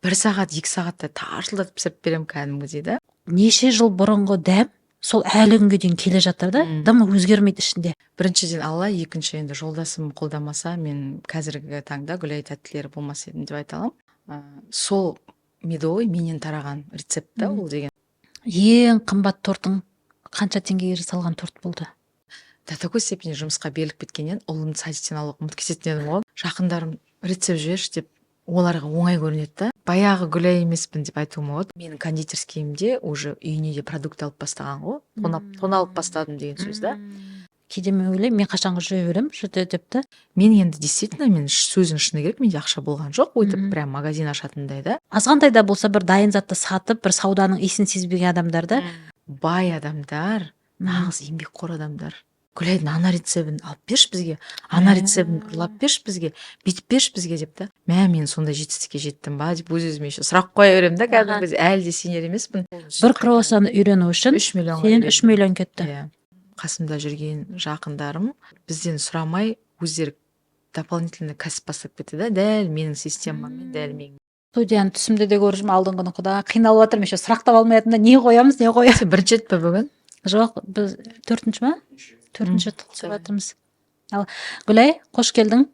1 сағат 2 сағатта тарсылдатып пісіріп беремін кәдімгідей да. Неше жыл бұрынғы дәм сол әлі күнге дейін келе жатыр да, дымы өзгермейді ішінде. Біріншіден алла, екінші енді жолдасым қолдамаса, мен қазіргі таңда Гүлай тәттілері болмас едім деп айта аламын. Сол медовый менен тараған рецепт та ол деген. Ең қымбат тортың қанша теңгеге жасалған торт болды? До такой степени жұмысқа беріліп кеткеннен ұлымды садиктен алуға ұмытып кететін едім ғой. Жақындарым рецепт жіберші деп, оларға оңай көрінеді да. Баяғы Гүлай емеспін деп айтуыма болады. Менің кондитерскийімде уже үйіне де продукт алып бастаған ғой. Тоналып бастадым деген сөз да. Кейде мен ойлаймын, мен қашанғы жүре беремін деп та. Мен енді действительно, мен сөздің шыны керек, менде ақша болған жоқ, өйтіп прям магазин ашатындай да. Азғантай да болса бір дайын затты сатып, бір сауданың иісін сезбеген адамдар да. Бай адамдар, нағыз еңбекқор адамдар. Гүлайдың ана рецебін алып берші бізге, ана рецебін ұрлап берші бізге, бүйтіп берші бізге деп та. Мен сондай жетістікке жеттім ба деп өз-өзіме еще сұрақ қоя беремін да, кәдімгі әлі де сенер емеспін. Бір круассанды үйрену үшін 3 миллион. Сен 3 миллион кетті. Қасымда жүрген жақындарым бізден сұрамай өздері дополнительный кәсіп бастап кетті да, дәл менің системаммен, дәл менің. Студияны түсімде де көріп жүрмін, алдыңғы құда қиналып жатырмын, еще сұрақтап алмайтында не қоямыз, не қоямыз. Сен бірінші рет па бүгін? Жоқ, біз 4-ші ма? 4-ші рет түсіп жатырмыз. Ал Гүлай, қош келдің.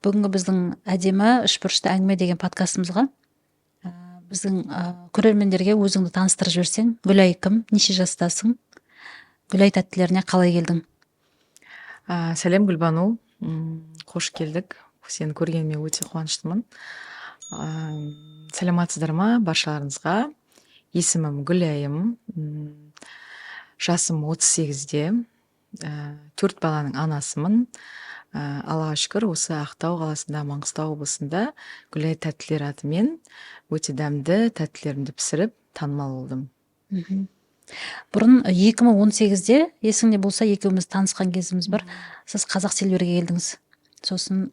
Бүгінгі біздің әдемі үшбұрышты әңгіме деген подкастымызға. Біздің көрермендерге өзіңді таныстырып жіберсең, Гүлай кім, неше жастасың? Гүлай тәттілеріне қалай келдің? Сәлем Гүлбану, қош келдік. Сені көргеніме өте қуаныштымын. Сәлематсыздар ма баршаларыңызға? Есімім Гүлайым. Жасым 38-де. 4 баланың анасымын. Аллаға шүкір, осы Ақтау қаласында, Маңғыстау облысында Гүлай тәттілер атымен өте дәмді тәттілерімді пісіріп танымал болдым. Бұрын 2018-де, есіңде болса, екеуміз танысқан кезіміз бар. Сіз Қазақ Селверге келдіңіз. Сосын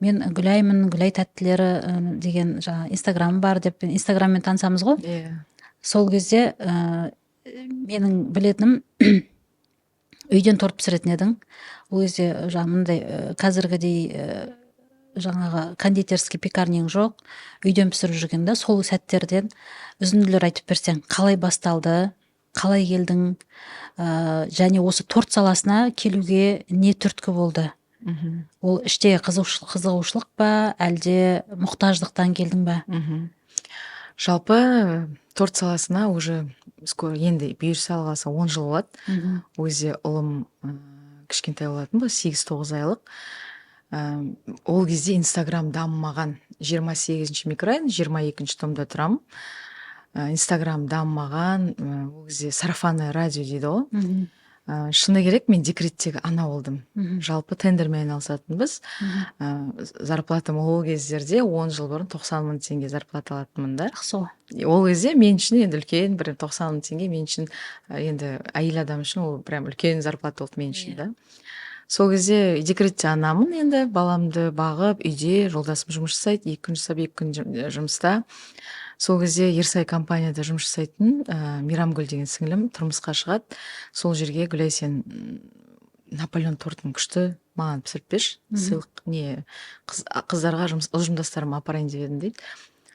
мен Гүлаймын, Гүлай тәттілері деген инстаграмы бар деп, инстаграммен танысамыз ғой. Сол кезде менің білетінім үйден торт пісіретін едің. Ол кезде мындай қазіргідей жаңағы кондитерский пекарнең жоқ, үйден пісіріп жүрген да. Сол сәттерден үзінділер айтып берсең, қалай басталды, қалай келдің, және осы торт саласына келуге не түрткі болды? Ол іште қызығушылық па, әлде мұқтаждықтан келдің ба? Жалпы торт саласына уже енді бұйырса алғаса 10 жыл болады. Өзі ұлым кішкентай болатын, 8-9 айлық. Ол кезде Инстаграм дамымаған. 28-ші микрорайон, 22-ші томда тұрамын. Инстаграм дамымаған, ол кезде сарафанное радио дейді ғой. Шыны керек, мен декреттегі ана болдым. Жалпы тендермен айналысатынбыз. Зарплатам ол кездерде 10 жыл бұрын 90 мың теңге зарплата алатынмын да. Ол кезде мен үшін енді үлкен, бір 90 мың теңге мен үшін, енді әйел адам үшін ол прям үлкен зарплата болды мен үшін да. Сол кезде декретте анамын, енді баламды бағып, үйде жолдасым жұмыс жасайды, 2 күн жасап, 2 күн жұмыста. Сол кезде Ерсай компанияда жұмыс жасайтын Мейрамгүл деген сіңілім тұрмысқа шығады. Сол жерге Гүлай, сен Наполеон тортын күшті маған пісіріп берші, сыйлық не қыздарға ұжымдастарыма апарайын деп едім дейді.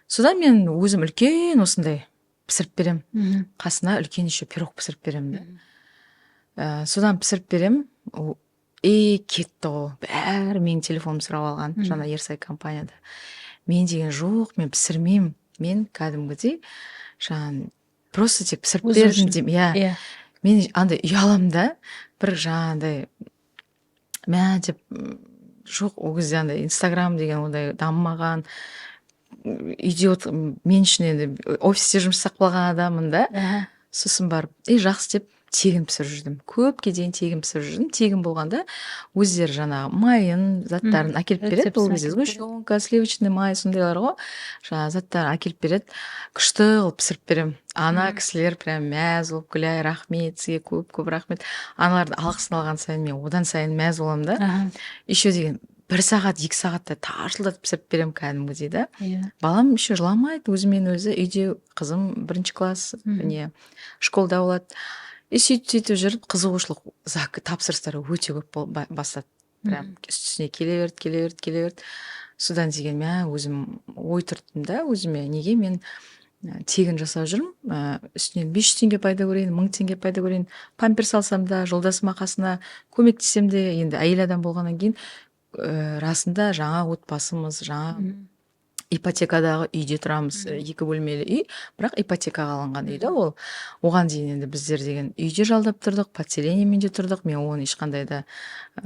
Содан мен өзім үлкен осындай пісіріп берем. Қасына үлкен еще пирог пісіріп берем. Содан пісіріп берем. Кетті ғой. Бәрі менің телефонымды сұрап алған жаңа Ерсай компанияда. Мен деген жоқ, мен пісірмеймін. Мен кәдімгідей просто тек пісіріп бердім деймін. Мен андай ұялам да, бір жаңағыдай деп жоқ, ол кезде андай Инстаграм деген ондай дамымаған. Үйде мен үшін енді офисте жұмыс жасап қалған адаммын да. Сосын барып, жақсы деп тегін пісіріп жүрдім. Көпке дейін тегін пісіріп жүрдім. Тегін болғанда өздері жаңағы майын, заттарын әкеліп береді. Ол кезде сгущенка, сливочный май сондайлар ғой. Жаңағы заттар әкеліп береді. Күшті қылып пісіріп берем. Ана кісілер прям мәз болып, Гүлай, рахмет, сізге көп рахмет. Аналардың алғысын алған сайын мен одан сайын мәз боламын да. Еще деген 1 сағат, 2 сағатта тарсылдатып пісіріп берем кәдімгідей да. Балам еще жыламайды, өзімен өзі. Үйде қызым 1-ші класс, школда болады. Сөйтіп жүріп, қызығушылық тапсырыстары өте көп бастады. Прям үстісіне келе берді. содан деген мә өзім ой тұрттым да өзіме, неге мен тегін жасап жүрмін, үстінен 500 теңге пайда көрейін, 1000 теңге пайда көрейін, памперс алсам да, жолдасым қасына көмектессем де, енді әйел адам болғаннан кейін расында жаңа отбасымыз, жаңа ипотекадағы үйде тұрамыз, 2 бөлмелі үй, бірақ ипотекаға алынған үй да ол. Оған дейін енді біздер деген үйде жалдап тұрдық, подселениемен де тұрдық. Мен оны ешқандай да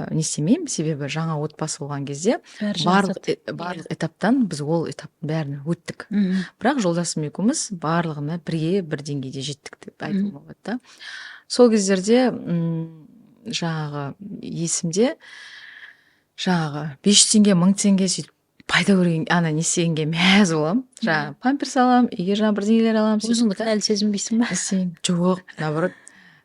не істемеймін, себебі жаңа отбасы болған кезде барлық этаптан біз ол этаптың бәрін өттік. Бірақ жолдасым екеуміз барлығына бірге бір деңгейде жеттік деп айтуға болады да. Сол кездерде жаңағы есімде, жаңағы 500 теңге, 1000 теңге сөйтіп пайда көрген, не істегенге мәз боламын. Жаңағы памперс аламын, үйге жаңа бірдеңелер аламын. Өзіңді кінәлі сезінбейсің ба? Жоқ, наоборот.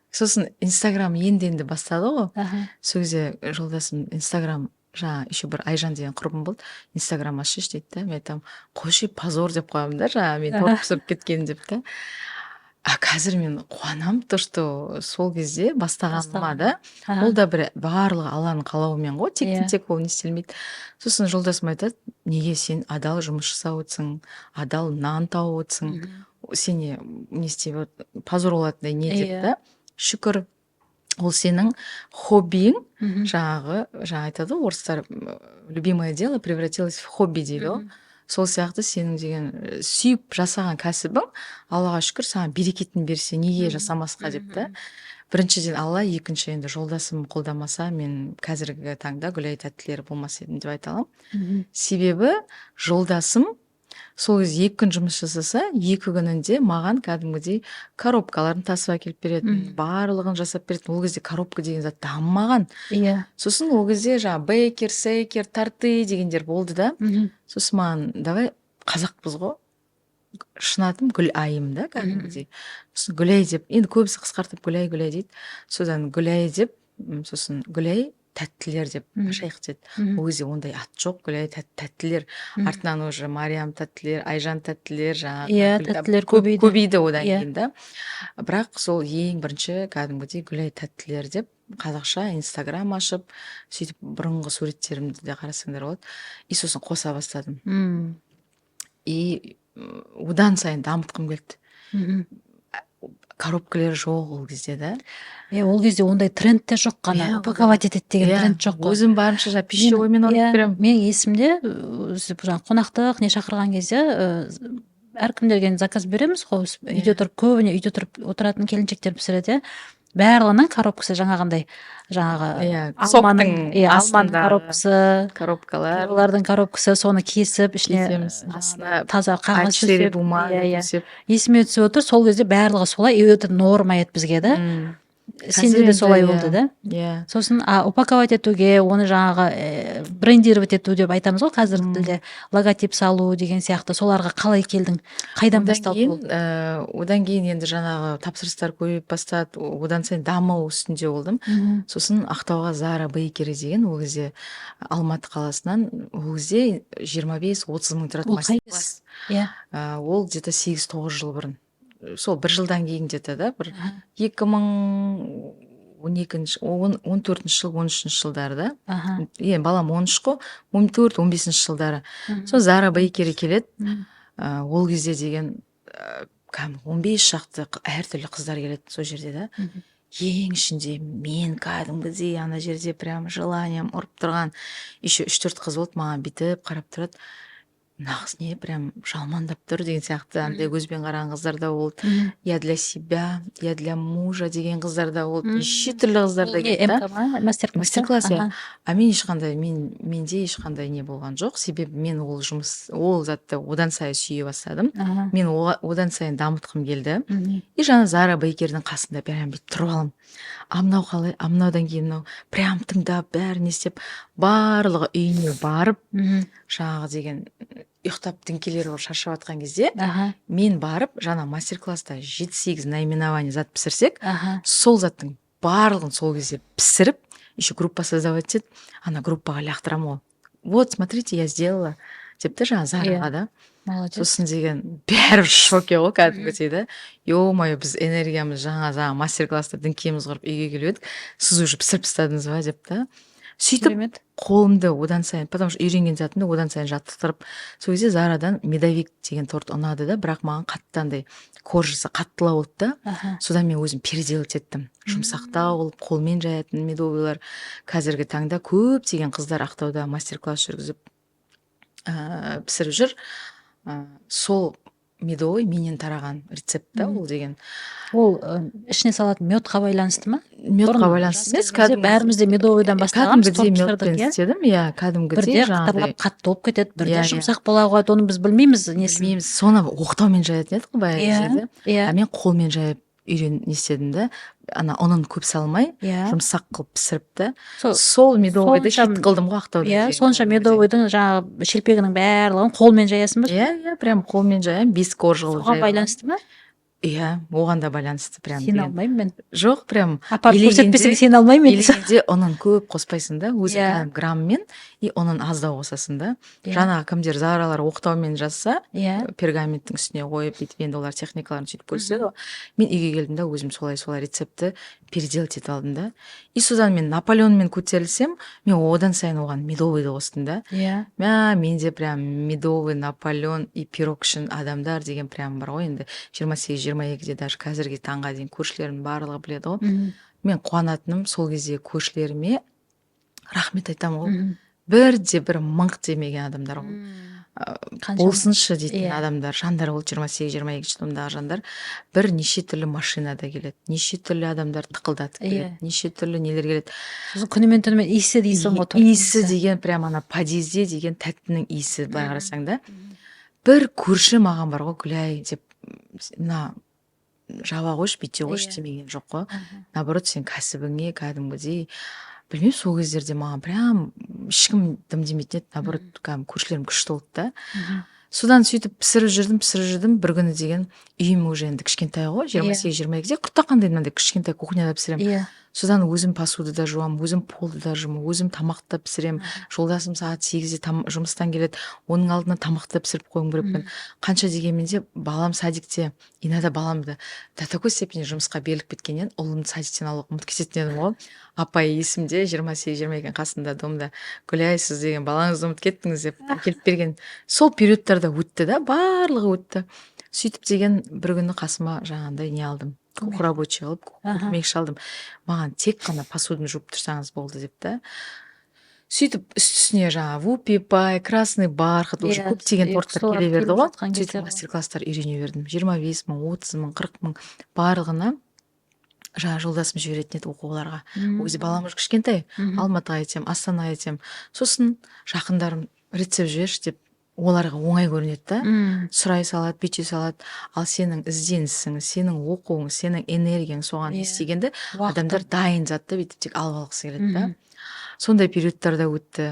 Сосын Инстаграм енді бастады ғой. Сол кезде жолдасым Инстаграм, жаңа еще бір Айжан деген құрбым болды. Инстаграм ашшы дейді да. Мен айтамын, қойшы позор деп қоямын да, жаңа мен торт пісіріп кеткен деп та. Қазір мен қуанамын, то что сол кезде бастағаныма да, ол да бір барлығы Алланың қалауымен ғой, тек ол не істелмейді. Сосын жолдасым айтады, неге сен адал жұмыс жасап отырсың, адал нан тауып отырсың, сен не істеп, позор болатындай не деп та. Шүкір, ол сенің хоббиің, жаңа айтады ғой орыстар, любимое дело превратилось в хобби дейді ғой. Сол сияқты сенің деген сүйіп жасаған кәсібің, Аллаға шүкір, саған берекетін берсе, неге жасамасқа деп та. Біріншіден Алла, екінші енді жолдасым қолдамаса, мен қазіргі таңда Гүлай тәттілері болмас едім деп айта аламын. Себебі жолдасым сол кезде 2 күн жұмыс жасаса, 2 күнінде маған кәдімгідей коробкаларын тасып әкеліп беретін, барлығын жасап беретін. Ол кезде коробка деген зат дамымаған. Сосын ол кезде жаңа бейкер, сейкер, тарты дегендер болды да. Сосын маған, давай қазақпыз ғой, шын атым Гүлайым да кәдімгідей. Сосын Гүлай деп, енді көбісі қысқартып Гүлай дейді. Содан Гүлай деп, сосын Гүлай тәттілер деп ашайық деді. Ол кезде ондай ат жоқ, Гүлай тәттілер. Артынан уже Мариям тәттілер, Айжан тәттілер, тәттілер көбейді одан кейін да. Бірақ сол ең бірінші кәдімгідей Гүлай тәттілер деп қазақша Инстаграм ашып, сөйтіп бұрынғы суреттерімді де қарасаңдар болады. И сосын қоса бастадым. И одан сайын дамытқым келді. Коробкалер жоқ ол кезде да. Ол кезде ондай тренд те жоқ қана, упаковать етеді деген тренд жоқ қой. Өзім барынша пищевоймен орып беремін. Мен есімде, қонақтық не шақырған кезде әркімдерге заказ береміз ғой, үйде тұрып, көбіне үйде тұрып отыратын келіншектер пісіреді. Барлығының коробкасы жаңағындай, жаңағы алманың коробкасы, коробкалар, олардың коробкасы, соны кесіп, ішіне таза қағаз төсеп, есіме түсіп отыр, сол кезде барлығы солай, это норма еді бізге да. Сенде де солай болды да. Сосын упаковать етуге, оны жаңағы брендировать ету деп айтамыз ғой қазіргі тілде, логотип салу деген сияқты, соларға қалай келдің, қайдан басталды ол? Одан кейін енді жаңағы тапсырыстар көбейіп бастады, одан сайын даму үстінде болдым. Сосын Ақтауға Зара Бейкері деген, ол кезде Алматы қаласынан, ол кезде 25-30 мың тұратын мастер-класс. Ол где-то 8-9 жыл бұрын. Сол 1 жылдан кейін где-то да, бір 2012-14 жыл, 13 жылдары да. Балам 13 қой, 14-15 жылдары. Сол Зара Бейкері келеді. Ол кезде деген 15 шақты әртүрлі қыздар келеді сол жерде да. Ең ішінде мен кәдімгідей ана жерде прям желанием ұрып тұрған. Еще 3-4 қыз болды, маған бүйтіп қарап тұрады. Нағыз не, прям жалмандап тұр деген сияқты, андай көзбен қараған қыздар да болды. Я для себя, я для мужа деген қыздар да болды. Неше түрлі қыздар да келді. Мастер-класс. Мен ешқандай, менде ешқандай не болған жоқ. Себебі мен ол затты одан сайын сүйе бастадым. Мен одан сайын дамытқым келді. И жаңа Зара Бейкердің қасында прям бүйтіп тұрып алам. Амнау қалай, амнаудан кейін мынау, прям тыңдап, бәрін естеп, барлығы үйіне барып, жаңағы деген ұйықтап діңкелері болып шаршап жатқан кезде, мен барып, жаңа мастер-класста 7-8 наименование зат пісірсек, сол заттың барлығын сол кезде пісіріп, еще группа создавать етеді, ана группаға лақтырамын ғой. Вот, смотрите, я сделала. Депті жаңа Зараға да. Сосын деген бәрі шоке ғой кәдімгідей да. Ё-моё, біз энергиямыз жаңа мастер-класста діңкеміз құрып үйге келіп едік, сіз уже пісіріп тастадыңыз ба деп та. сөйтіп керемет. қолымды одан сайын, потому что үйренген затымды одан сайын жаттықтырып, сол кезде Зарадан медовик деген торт ұнады да, бірақ маған қатты андай коржасы қаттылау болды да. Аха. Содан мен өзім переделать еттім. Жұмсақтау қылып қолмен жаятын медовыйлар. Қазіргі таңда көптеген қыздар Ақтауда мастер-класс жүргізіп пісіріп жүр. Сол медовый менен тараған рецепт та ол деген. Ол ішіне салатын медқа байланысты ма? Медқа байланысты емес, бәріміз де медовыйдан бастағанбыз, кәдімгідей торт медпен пісірдік, иә. істедім, иә, кәдімгідей Бірде жаңағыдай. қатарлап қатты болып кетеді, бірде Иә, жұмсақ бола қояды, оны біз білмейміз несін. Білмейміз, соны оқтаумен жаятын едік қой баяғы Иә, жерде. иә. А мен қолмен жайып не істедім да, ана ұнын көп салмай, Иә. жұмсақ қылып пісіріп та, Сол- сол медовыйды сонша- хит қылдым ғой Ақтауда. Иә, деген сонша кәдімгідей. медовыйдың жаңағы шелпегінің барлығын қолмен жаясың ба? Иә, прям қолмен жаямын, 5 корж қылып Соған жайып. байланысты ма? Иә, оған да байланысты прям Сене деген. алмаймын мен. Жоқ, прям Апарып илегенде- көрсетпесең сене алмаймын мен. илегенде ұнын көп қоспайсың да, өзі Иә. кәдімгі грамммен и ұнын аздау қосасың да. Иә. Жаңағы кімдер Заралар оқтаумен жазса, Иә. пергаменттің үстіне қойып бүйтіп енді олар техникаларын сөйтіп көрсетеді ғой. Мен үйге келдім да өзім солай рецептті переделать етіп алдым да. И содан мен Наполеонмен көтерілсем, мен одан сайын оған медовыйды қостым да. Иә. Менде прям медовый, Наполеон и пирог үшін адамдар деген прям бар ғой енді 28-22-де даже қазіргі таңға дейін көршілерім барлығы біледі ғой. Мгм. Мен қуанатыным сол кезде көршілеріме рахмет айтамын ғой. Мгм. Бір мыңқ демеген адамдар ғой. Қаншама? Болсыншы дейтін Иә. адамдар, жандар ол 28-22 жылымдағы жандар бір неше түрлі машинада келеді, неше түрлі адамдар тықылдатып келеді, Иә. неше түрлі нелер келеді. Сосын күнімен түнімен иісі дейсің ғой. торттың Иісі деген прям ана подъезде деген тәттінің иісі былай қарасаң да. Бір көрші маған бар ғой, Гүлай деп, мына жаба қойшы, бүйте қойшы Иә. демеген жоқ қой. Аха. Наоборот, сен кәсібіңе кәдімгідей, білмеймін, сол кездерде маған прям ешкім дым демейтін еді. Наоборот, кәдімгі көршілерім күшті болды да. Мгм. Содан сөйтіп пісіріп жүрдім. Бір күні деген үйім уже енді кішкентай ғой, 28-22-де құртақандай мынандай кішкентай кухняда пісіремін. Иә. Содан өзім посуды да жуамын, өзім полды да жумын, өзім тамақты да пісіремін. Жолдасым сағат 8-де жұмыстан келеді, оның алдына тамақты да пісіріп қоюым керекпін. Қанша дегенмен де балам садикте, иногда баламды до такой степени жұмысқа беріліп кеткеннен ұлымды садиктен алуға ұмытып кететін едім ғой. Апай есімде 28-22 қасында домда, Гүлай, сіз деген балаңызды ұмытып кеттіңіз деп келіп берген. Сол периодтарда өтті да, барлығы өтті. Сөйтіп деген бір күні қасыма жаңағындай не алдым, кухня рабочий алып, көмекші алдым. Маған тек қана посуданы жуып тұрсаңыз болды деп та. Сөйтіп үстіне жаңағы вупи пай, красный бархат, уже көптеген торттар келе берді ғой. Сөйтіп мастер-класстар үйрене бердім. 25 мың, 30 мың, 40 мың барлығына жаңа жолдасым жіберетін еді оқуларға. Өзі балам уже кішкентай, Алматыға кетем, Астанаға кетем. Сосын жақындарым рецепт жіберші деп оларға оңай көрінеді да. Сұрай салады, бүйте салады. Ал сенің ізденісің, сенің оқуың, сенің энергияң соған істегенде адамдар дайын затты бүйтіп тек алып алғысы келеді да. Сондай периодтарда өтті.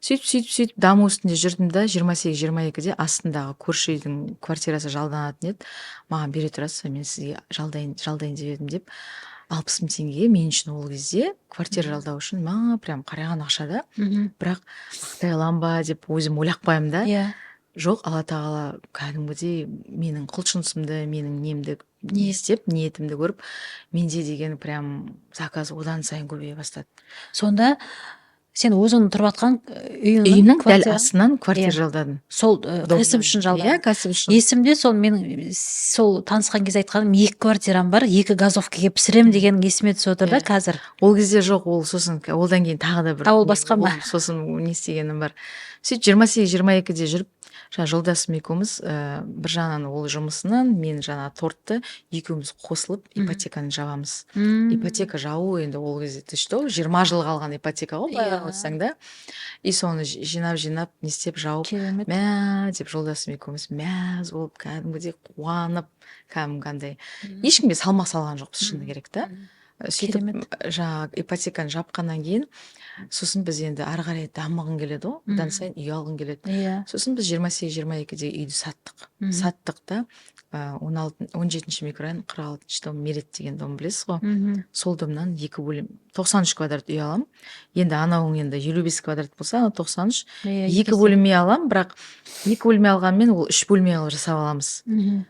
Сөйтіп даму үстінде жүрдім да, 28-22-де астындағы көрші үйдің квартирасы жалданатын еді. Маған бере тұрасыз, мен сізге жалдайын деп едім деп. 60 мың теңгеге мен үшін ол кезде квартира жалдау үшін прям қараған ақшада. Бірақ ақтай алам ба деп өзім ойлап қоямын да. Жоқ, Алла тағала кәдімгідей менің құлшынысымды, менің немді не істеп, ниетімді көріп, менде деген прям заказ одан сайын көбейе бастады. Сонда сен өзің тұрып жатқан үйімнің дәл астынан квартира жалдадым. Сол кәсіп үшін жалдадым. Иә, кәсіп үшін. Есімде сол менің сол танысқан кезде айтқаным 2 квартирам бар, 2 газовкаға пісірем деген есіме түсіп отыр да қазір. Ол кезде жоқ, ол сосын одан кейін тағы да бір. Ол басқа ма? Сосын не істегенім бар. Сөйтіп 28-22-де жүріп, жолдасым екеуміз бір жағынан ол жұмысынан, мен жаңа тортты екеуміз қосылып ипотеканы жабамыз. Ипотека жабу енді ол кезде ты что, 20 жыл қалған ипотека ғой, былай қарасаң да. И соны жинап не істеп жауып, деп жолдасым екеуміз мәз болып, кәдімгідей қуанып, кәдімгідей. Ешкімге салмақ салған жоқпыз, шыны керек та. Сөйтіп жаңағы ипотеканы жапқаннан кейін сосын біз енді ары қарай дамығын келеді ғой, одан сайын үй алғын келеді. Сосын біз 28-22-де үйді саттық да, 17-ші микрорайон 46-ші дом Мерет деген дом білесіз ғой. Сол домнан 2 бөлім 93 квадрат үй алам. Енді анауың енді 55 квадрат болса, 93. 2 бөлме алам, бірақ 2 бөлме алғанмен ол 3 бөлме алып жасап аламыз.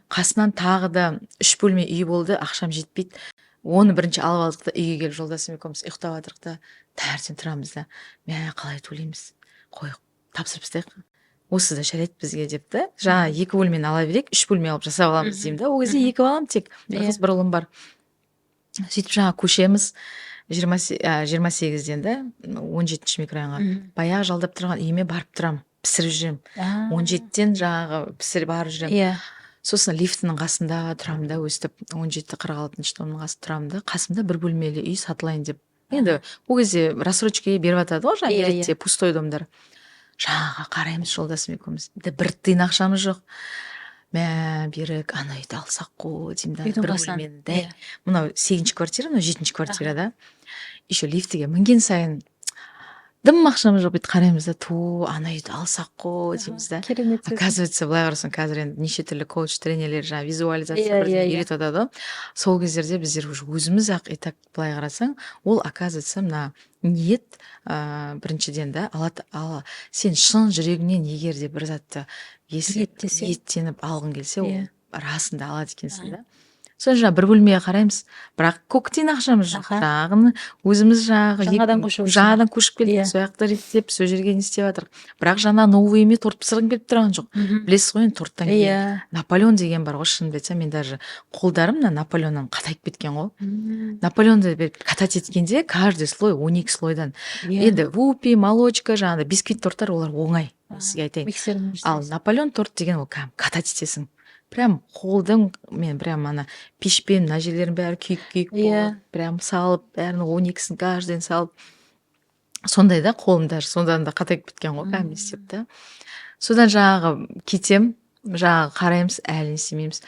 Қасынан тағы да 3 бөлме үй болды, ақшам жетпейді. Оны бірінші алып алдық та үйге келіп жолдасым екеуміз ұйықтап жатырық та, таңертең тұрамыз да мә қалай төлейміз, қой тапсырып тастайық, осы да жарайды бізге деп та, жаңа 2 бөлмені ала берейік, 3 бөлме алып жасап аламыз деймін да. Ол кезде 2 балам тек, бір қыз бір ұлым бар. Сөйтіп жаңа көшеміз 28-ден да 17-ші микрорайонға. Баяғы жалдап тұрған үйіме барып тұрам, пісіріп жүрем. 17-ден жаңағы пісіріп барып жүрем. Иә. Сосын лифтінің қасында тұрамын да, өстіп 17-46-шы домның қасында тұрамын да, қасымда бір бөлмелі үй сатылайын деп. Енді ол кезде рассрочкаға беріп жатады ғой, жаңа береді пустой домдар. Жаңаға қараймыз жолдасым екеуміз. Бір тиын ақшамыз жоқ. Мә, берік, ана үйді алсақ қой деймін да. Бір бөлмені. Мынау 8-ші квартира, мынау 7-ші квартира да. Еще лифтіге мінген сайын дым ақшамыз жоқ, бүйтіп қараймыз да, ана үйді алсақ қой дейміз да. Керемет. Оказывается, былай қарасаң, қазір енді неше түрлі коуч тренерлер жаңа визуализация үйретіп жатады. Сол кездерде біздер уже өзіміз ақ и так былай қарасаң, ол оказывается мына ниет біріншіден да сен шын жүрегіңнен егер де бір затты ниеттеніп алғың келсе, ол расында алады екенсің да. Сосын жаңа бір бөлмеге қараймыз, бірақ көк тиын ақшамыз жоқ. Жағын өзіміз жаңадан көшіп келдік, сол жақта реттеп, сол жерге не істеп жатырық. Бірақ жаңа новый үйіме торт пісіргім келіп тұрған жоқ. Білесіз ғой, торттан кейін Наполеон деген бар ғой, шынымды айтсам, мен даже қолдарым Наполеоннан қатайып кеткен ғой. Наполеонды катать еткенде каждый слой 12 слойдан. Енді вупи, молочка, жаңағыдай бисквит торттар олар оңай. Сізге айтайын. Ал Наполеон торт деген ол катать етесің. Прям қолдың, мен прям ана пешпен, мына жерлерін бәрі күйік болып, прям салып, бәрін 12-сін каждыйын салып. Сондай да қолым даже, сондан да қатайып кеткен ғой, кәдімгі істеп та. Содан жаңағы кетем, жаңағы қараймыз, әлі істемейміз.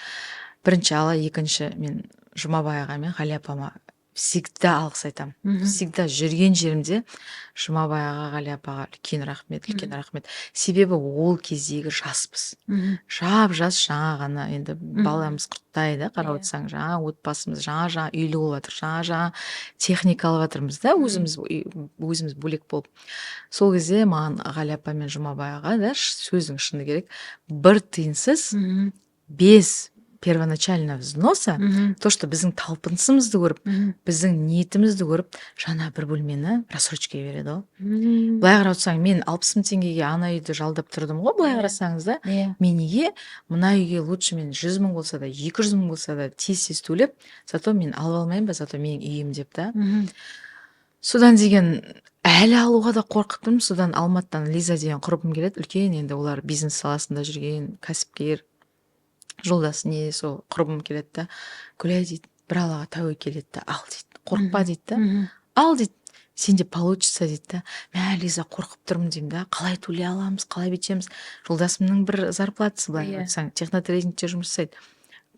Бірінші ала, екінші мен Жұмабай аға мен Ғали апама всегда алғыс айтамын. Всегда жүрген жерімде Жұмабай аға, Ғали апаға үлкен рахмет. Себебі ол кездегі жаспыз. Жап-жас жаңа ғана, енді баламыз құрттай да, қарап отырсаң, жаңа отбасымыз, жаңа үйлі болып жатыр, жаңа техника алып жатырмыз да, өзіміз бөлек болып. Сол кезде маған Ғали апа мен Жұмабай аға да, сөздің шыны керек, бір тиынсыз без первоначального взноса, то, что біздің талпынысымызды көріп, біздің ниетімізді көріп, жаңа бір бөлмені рассрочкаға береді ғой. Былай қарап отырсаң, мен 60 000 теңгеге ана үйді жалдап тұрдым ғой, былай қарасаңыз да. Мен неге мына үйге лучше мен 100 000 болса да, 200 000 болса да тез төлеп, зато мен алып алмайын ба, зато менің үйім деп та. Содан деген әлі алуға да қорқыттым. Содан Алматыдан Лиза деген құрбым келеді, үлкен, енді олар бизнес саласында жүрген кәсіпкер. Жолдасы не сол құрбым келеді да, Гүлай дейді, бір алаға тәуе келеді да, ал дейді, қорықпа дейді да, ал дейді, сенде получится дейді да. Мә, Лиза, қорқып тұрмын деймін да, қалай төлей аламыз, қалай бетеміз. Жолдасымның бір зарплатасы былай айтсаң, технотрейдингте жұмыс жасайды,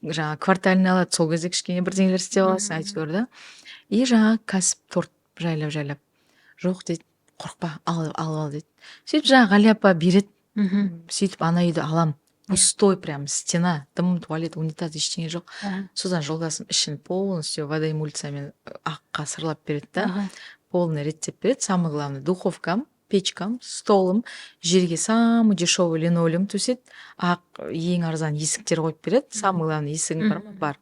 жаңа квартальный алады, сол кезде кішкене бірдеңелер істеп аласың, әйтеуір да. И жаңа кәсіп торт жайлап, жоқ дейді, қорықпа, ал дейді. Сөйтіп жаңа Ғали апа береді, сөйтіп ана үйді алам. Пустой прям стена, дым, туалет, унитаз, ештеңе жоқ. Содан жолдасым ішін полностью водоэмульциямен аққа сырлап береді да, полный реттеп береді. Самый главный, духовкам, печкам, столым, жерге самый дешевый линолеум төсет, ақ ең арзан есіктер қойып береді. Самый главный есігің бар ма? Бар.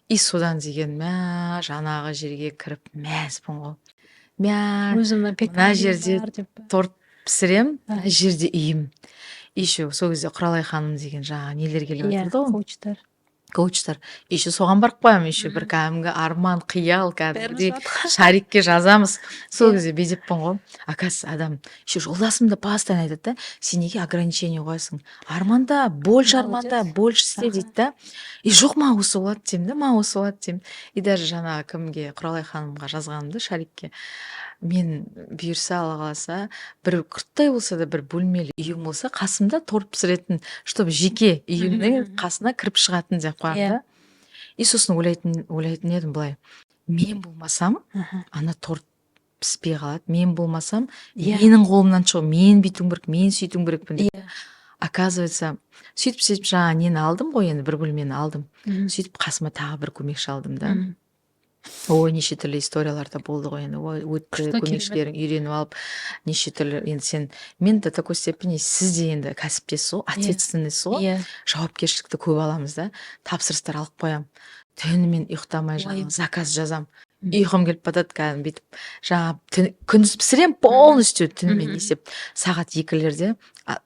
И содан деген мә, жаңағы жерге кіріп мәзбін ғой. Мә, мына жерде торт пісірем, мына жерде үйім. Еще сол кезде Құралай ханым деген жаңа нелер келіп жатырды ғой. Коучтар. Еще соған барып қоямын, еще бір кәдімгі арман, қиял, кәдімгі шарикке жазамыз. Сол кезде безеппін ғой. Оказывается, адам, еще жолдасым да постоянно айтады да, сен неге ограничение қоясың? Арманда, больше істе дейді да. И жоқ, ма осы болады деймін. И даже жаңағы кімге, Құралай ханымға жазғанымды шарикке. Мен бұйырса, Алла қаласа, бір құрттай болса да, бір бөлмелі үйім болса, қасымда торт пісіретін, чтобы жеке үйімнің қасына кіріп шығатын деп қоямын да. И сосын ойлайтын едім былай, мен болмасам, ана торт піспей қалады, мен болмасам, менің қолымнан шығу, мен бүйтуім керек, мен сөйтуім керекпін деп. Оказывается, сөйтіп жаңа нені алдым ғой, енді бір бөлмені алдым. Сөйтіп қасыма тағы бір көмекші алдым да. Ой, неше түрлі историяларда болды ғой, енді өтті, көмекшілерің үйреніп алып, неше түрлі, енді мен до такой степени, сіз де енді кәсіптесіз ғой, ответственность ғой, жауапкершілікті көп аламыз да, тапсырыстар алып қоям, түнімен ұйықтамай жаңағы заказ жазам. ұйқым келіп батады кәдімгі бүйтіп жаңағы күндіз пісіремін полностью түнімен есеп сағат 2-лерде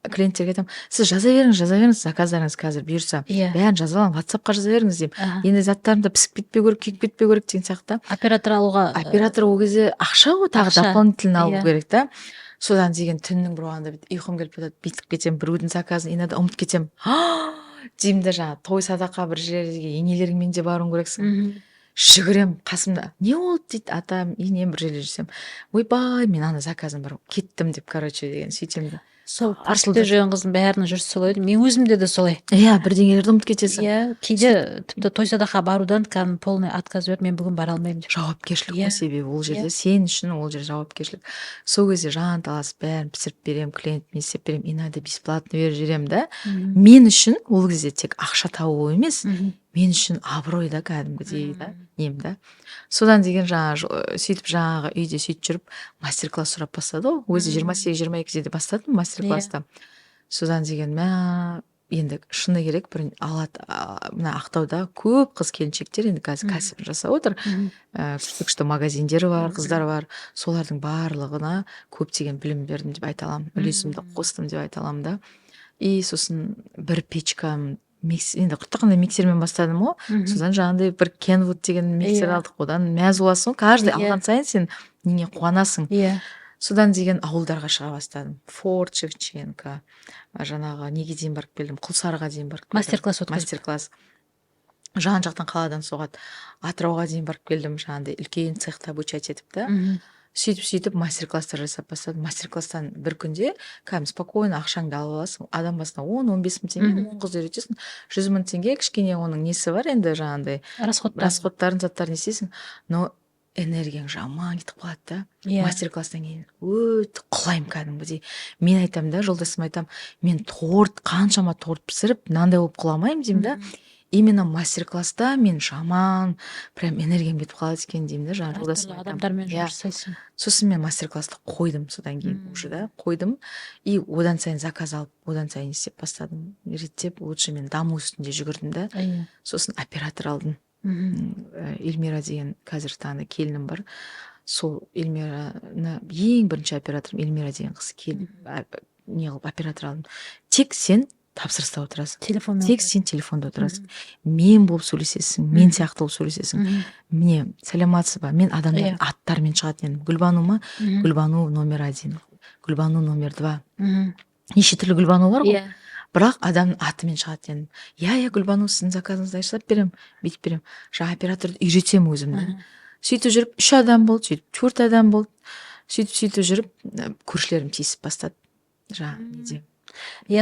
клиенттерге айтамын сіз жаза беріңіз заказдарыңыз қазір бұйырса бәрін жазып аламын WhatsAppқа жаза беріңіз деймін енді заттарым да пісіп кетпеу керек күйіп кетпеу керек деген сияқты оператор алуға оператор ол кезде ақша ғой тағы дополнительно алу Иә. керек та содан деген түннің бір уағында ұйқым келіп жатады бүйтіп кетемін біреудің заказын иногда ұмытып кетемін деймін да жаңағы той садақа бір жерлерге енелеріңмен де баруың керексің жүгіремін қасымда не болды дейді атам енем бір жерде жүрсем ойбай мен ана заказым бар кеттім деп короче деген сөйтемін да сол паршылда жүрген қыздың бәрінің жүрісі солай мен өзімде де солай иә бірдеңелерді ұмытып кетесің иә кейде тіпті той садақа барудан кәдімгі полный отказ беріп мен бүгін бара алмаймын деп жауапкершілік қой себебі ол жерде сен үшін ол жер жауапкершілік сол кезде жанталасып бәрін пісіріп беремін клиентіме істеп беремін иногда бесплатно беріп жіберемін да мен үшін ол кезде тек ақша табу емес мен үшін абырой да кәдімгідей да нем да содан деген жаңағы сөйтіп жаңағы үйде сөйтіп жүріп мастер класс сұрап бастады ғой өзі 28-22-де бастадым мастер классты содан деген енді шыны керек бір мына ақтауда көп қыз келіншектер енді қазір кәсібін жасап отыр күшті магазиндері бар қыздар бар солардың барлығына көптеген білім бердім деп айта аламын үлесімді қостым деп айта аламын да и сосын бір печка енді құртақандай миксермен бастадым ғой содан жаңағыдай бір Kenwood деген миксер алдық одан мәз боласың ғой каждый алған сайын сен неге қуанасың содан деген ауылдарға шыға бастадым Форт Шевченко жаңағы неге дейін барып келдім Құлсарыға дейін барып келдім мастер класс өткіздім мастер класс жан жақтан қаладан соғады Атырауға дейін барып келдім жаңағыдай үлкен цехта обучать етіп та сөйтіп мастер класстар жасап бастадым мастер класстан бір күнде кәдімгі спокойно ақшаңды алып аласың адам басына 10-15 мың теңге 10 қызды үйретесің 100 мың теңге кішкене оның несі бар енді жаңағыдай расходтарын заттарын істейсің но энергияң жаман кетіп қалады да мастер класстан кейін өте құлаймын кәдімгідей мен айтамын да жолдасыма айтамын мен қаншама торт пісіріп мынандай болып құламаймын деймін да именно мастер класста мен жаман прям энергиям кетіп қалады екен деймін да жаңағы жолдасыма адамдармен жұмыс жасайсың сосын мен мастер классты қойдым содан кейін уже да қойдым и одан сайын заказ алып одан сайын істеп бастадым реттеп лучше мен даму үстінде жүгірдім да сосын оператор алдым Эльмира деген қазір тағы келінім бар сол Эльмираны ең бірінші операторым Эльмира деген қыз не қылып оператор алдым тек сен тапсырыста отырасың тек сен телефонда отырасың мен болып сөйлесесің мен сияқты болып сөйлесесің міне сәлеметсіз ба мен адамдардың аттарымен шығатын едім Гүлбану ма Гүлбану №1 Гүлбану №2 неше түрлі Гүлбану бар ғой бірақ адамның атымен шығатын едім иә Гүлбану сіздің заказыңызды жасап беремін бүйтіп беремін жаңа операторды үйретемін өзімді сөйтіп жүріп 3 адам болды сөйтіп 4 адам болды сөйтіп жүріп көршілерім тиісіп бастады жаңағы неде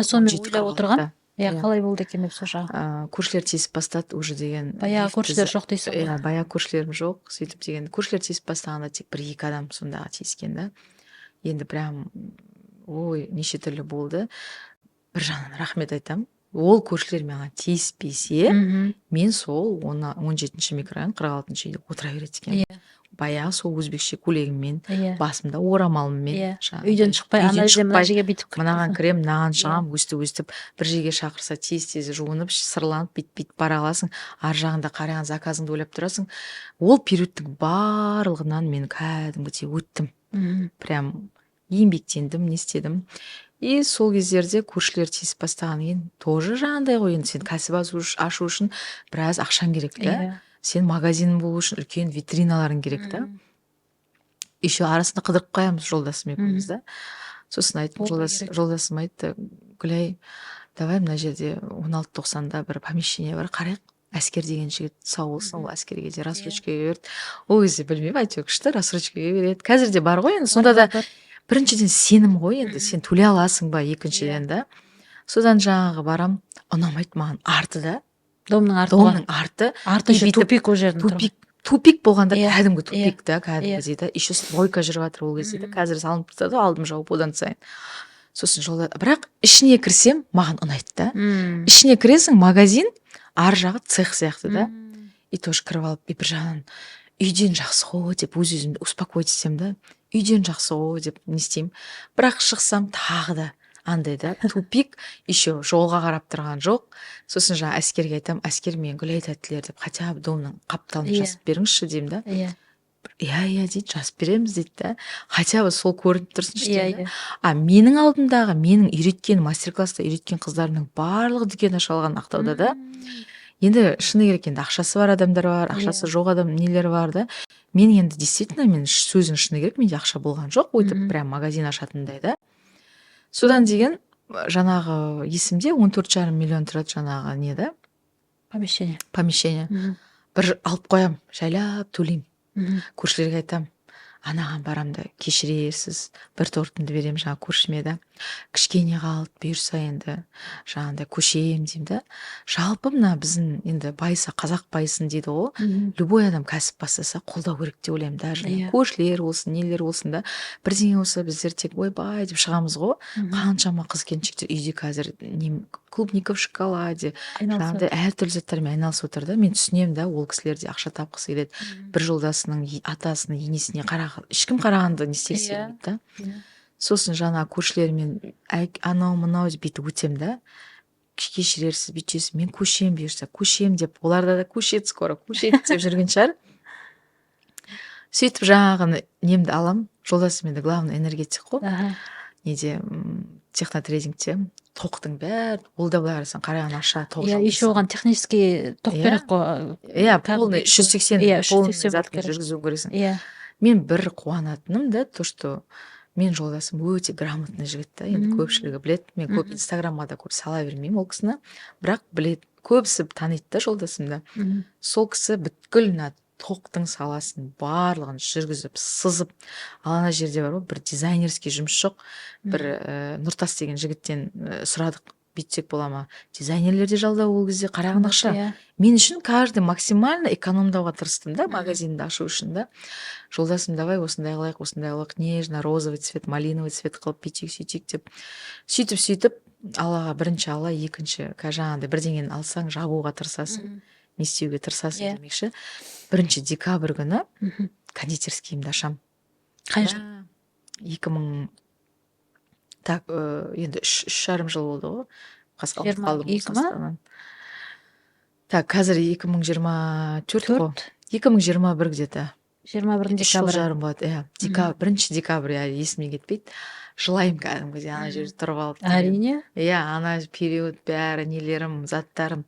сонымен ойлап отырған қалай болды екен деп сол жағы көршілер тиісіп бастады уже деген баяғы көршілер жоқ дейсің ғой баяғы көршілерім жоқ сөйтіп деген көршілер тиісіп бастағанда тек 1-2 адам сондағы тиіскен да енді прям ой неше түрлі болды бір жағынан рахмет айтамын ол көршілер маған тиіспесе мен сол 17-ші микрорайон 46-шы үйде отыра береді екенмін баяғы сол өзбекше көйлегіммен басымда орамалыммен үйден шықпай ана жерге мына жерге бүйтіп мынаған кіремін мынаған шығамын өстіп бір жерге шақырса тез жуынып сырланып бүйтіп бара қаласың ар жағында қараған заказыңды ойлап тұрасың ол периодтың барлығынан мен кәдімгідей өттім прям еңбектендім не істедім и сол кездерде көршілер тиісіп бастағаннан кейін тоже жаңағыдай ғой енді сен кәсіп ашу үшін біраз ақшаң керек та сен магазин болу үшін үлкен витриналарың керек та еще арасында қыдырып қоямыз жолдасым екеуміз да сосын айттым жолдасым айтты Гүлай давай мына жерде 1690-да бір помещение бар қарайық әскер деген жігіт сау болсын ол әскерге де рассрочкаға берді ол кезде білмеймін әйтеуір күшті рассрочкаға береді қазір де бар ғой енді сонда да біріншіден сенім ғой енді сен төлей аласың ба екіншіден да содан жаңағы барам ұнамайды маған арты да домның арты еще тупик ол жердің тупик болғанда кәдімгі тупик да кәдімгідей да еще стройка жүріп жатыр ол кезде да қазір салынып тастады ғой алдым жауып одан сайын сосын жолда бірақ ішіне кірсем маған ұнайды да ішіне кіресің магазин ар жағы цех сияқты да и тоже кіріп алып и бір жағынан үйден жақсы ғой деп өз өзімді успокоить етсем да үйден жақсы ғой деп не істеймін бірақ шықсам тағы да андай да тупик еще жолға қарап тұрған жоқ сосын әскерге айтамын әскер мен Гүлай тәттілер деп хотя бы домның қапталын жасап беріңізші деймін да иә дейді, жазып береміз дейді да, хотя бы сол көрініп тұрсыншы Иә, дейді. иә. А менің алдымдағы, менің үйреткен, мастер-класста үйреткен қыздарымның барлығы дүкен аша алған Ақтауда да. Енді шыны керек, енді ақшасы бар адамдар бар, ақшасы жоқ адам нелер бар да. Мен енді действительно, мен сөздің шыны керек, менде ақша болған жоқ, өйтіп прям магазин ашатындай да. Содан деген жаңағы есімде 14,5 миллион тұрады жаңағы не да, Помещение. бір алып қоям, жайлап төлеймін. Көршілерге айтам, анаған барамда кешірерсіз, бір тортымды берем жаңа көршіме да, кішкене қалды бұйырса енді жаңағыдай көшем деймін да. Жалпы мына біздің енді байыса, қазақ байысын дейді ғой, любой адам кәсіп бастаса қолдау керек деп ойлаймын. Даже көршілер болсын, нелер болсын да, бірдеңе болса біздер тек ойбай деп шығамыз ғой. Қаншама қыз келіншектер үйде қазір клубника в шоколаде, жаңағыдай әртүрлі заттармен айналысып отыр да. Мен түсінемін да, ол кісілер де ақша тапқысы келеді. Бір жолдасының атасының енесіне ешкім қарағанды не істегісі келмейді да. Сосын жаңа көршілермен анау мынау бүйтіп өтем да. Кешірерсіз, бүйтесіз, мен көшем бұйырса, көшем деп, оларда да көшеді скоро, көшеді деп жүрген шығар. Сөйтіп жаңағы немді алам, жолдасым енді главный энергетик қой. Неде технотрейдингте тоқтың бәрі, ол да былай қарасаң қараған ақша тоқ. Еще оған технический тоқ керек қой. Полный 180 полный затпен жүргізу көресің. Мен бір қуанатыным да, то, что мен жолдасым өте грамотный жігіт та, енді көпшілігі білет. Мен көп инстаграмға да көп сала бермеймін ол кісіні, бірақ білет, көбісі таниды да жолдасымды. Сол кісі бүткіл тоқтың саласын барлығын жүргізіп, сызып, ана жерде бар ғой, бір дизайнерский жұмыс жоқ. Бір Нұртас деген жігіттен сұрадық, бүйтсек бола ма? Дизайнерлерде жалдау ол кезде қараған ақша. Мен үшін каждый максимально экономдауға тырыстым да, магазинді ашу үшін да. Жолдасым, давай осындай қылайық, нежно, розовый цвет, малиновый цвет қылып бүйтейік деп. Сөйтіп, Аллаға бірінші Алла, екінші жаңағыдай бірдеңені алсаң жабуға тырысасың, не істеуге тырысасың демекші. 1 декабрь күні кондитерскийімді ашам. Қай жыл? 2000 енді 3,5 жыл болды ғой. Қасқалып қалдым. 20 Так, қазір 2024 ғой. 2021 где-то. 21 3 жыл жарым болады. 1 декабрь, есіме кетпейді. Жылаймын кәдімгідей, ана жерде тұрып алып. Әрине. Ана период бәрі, нелерім, заттарым.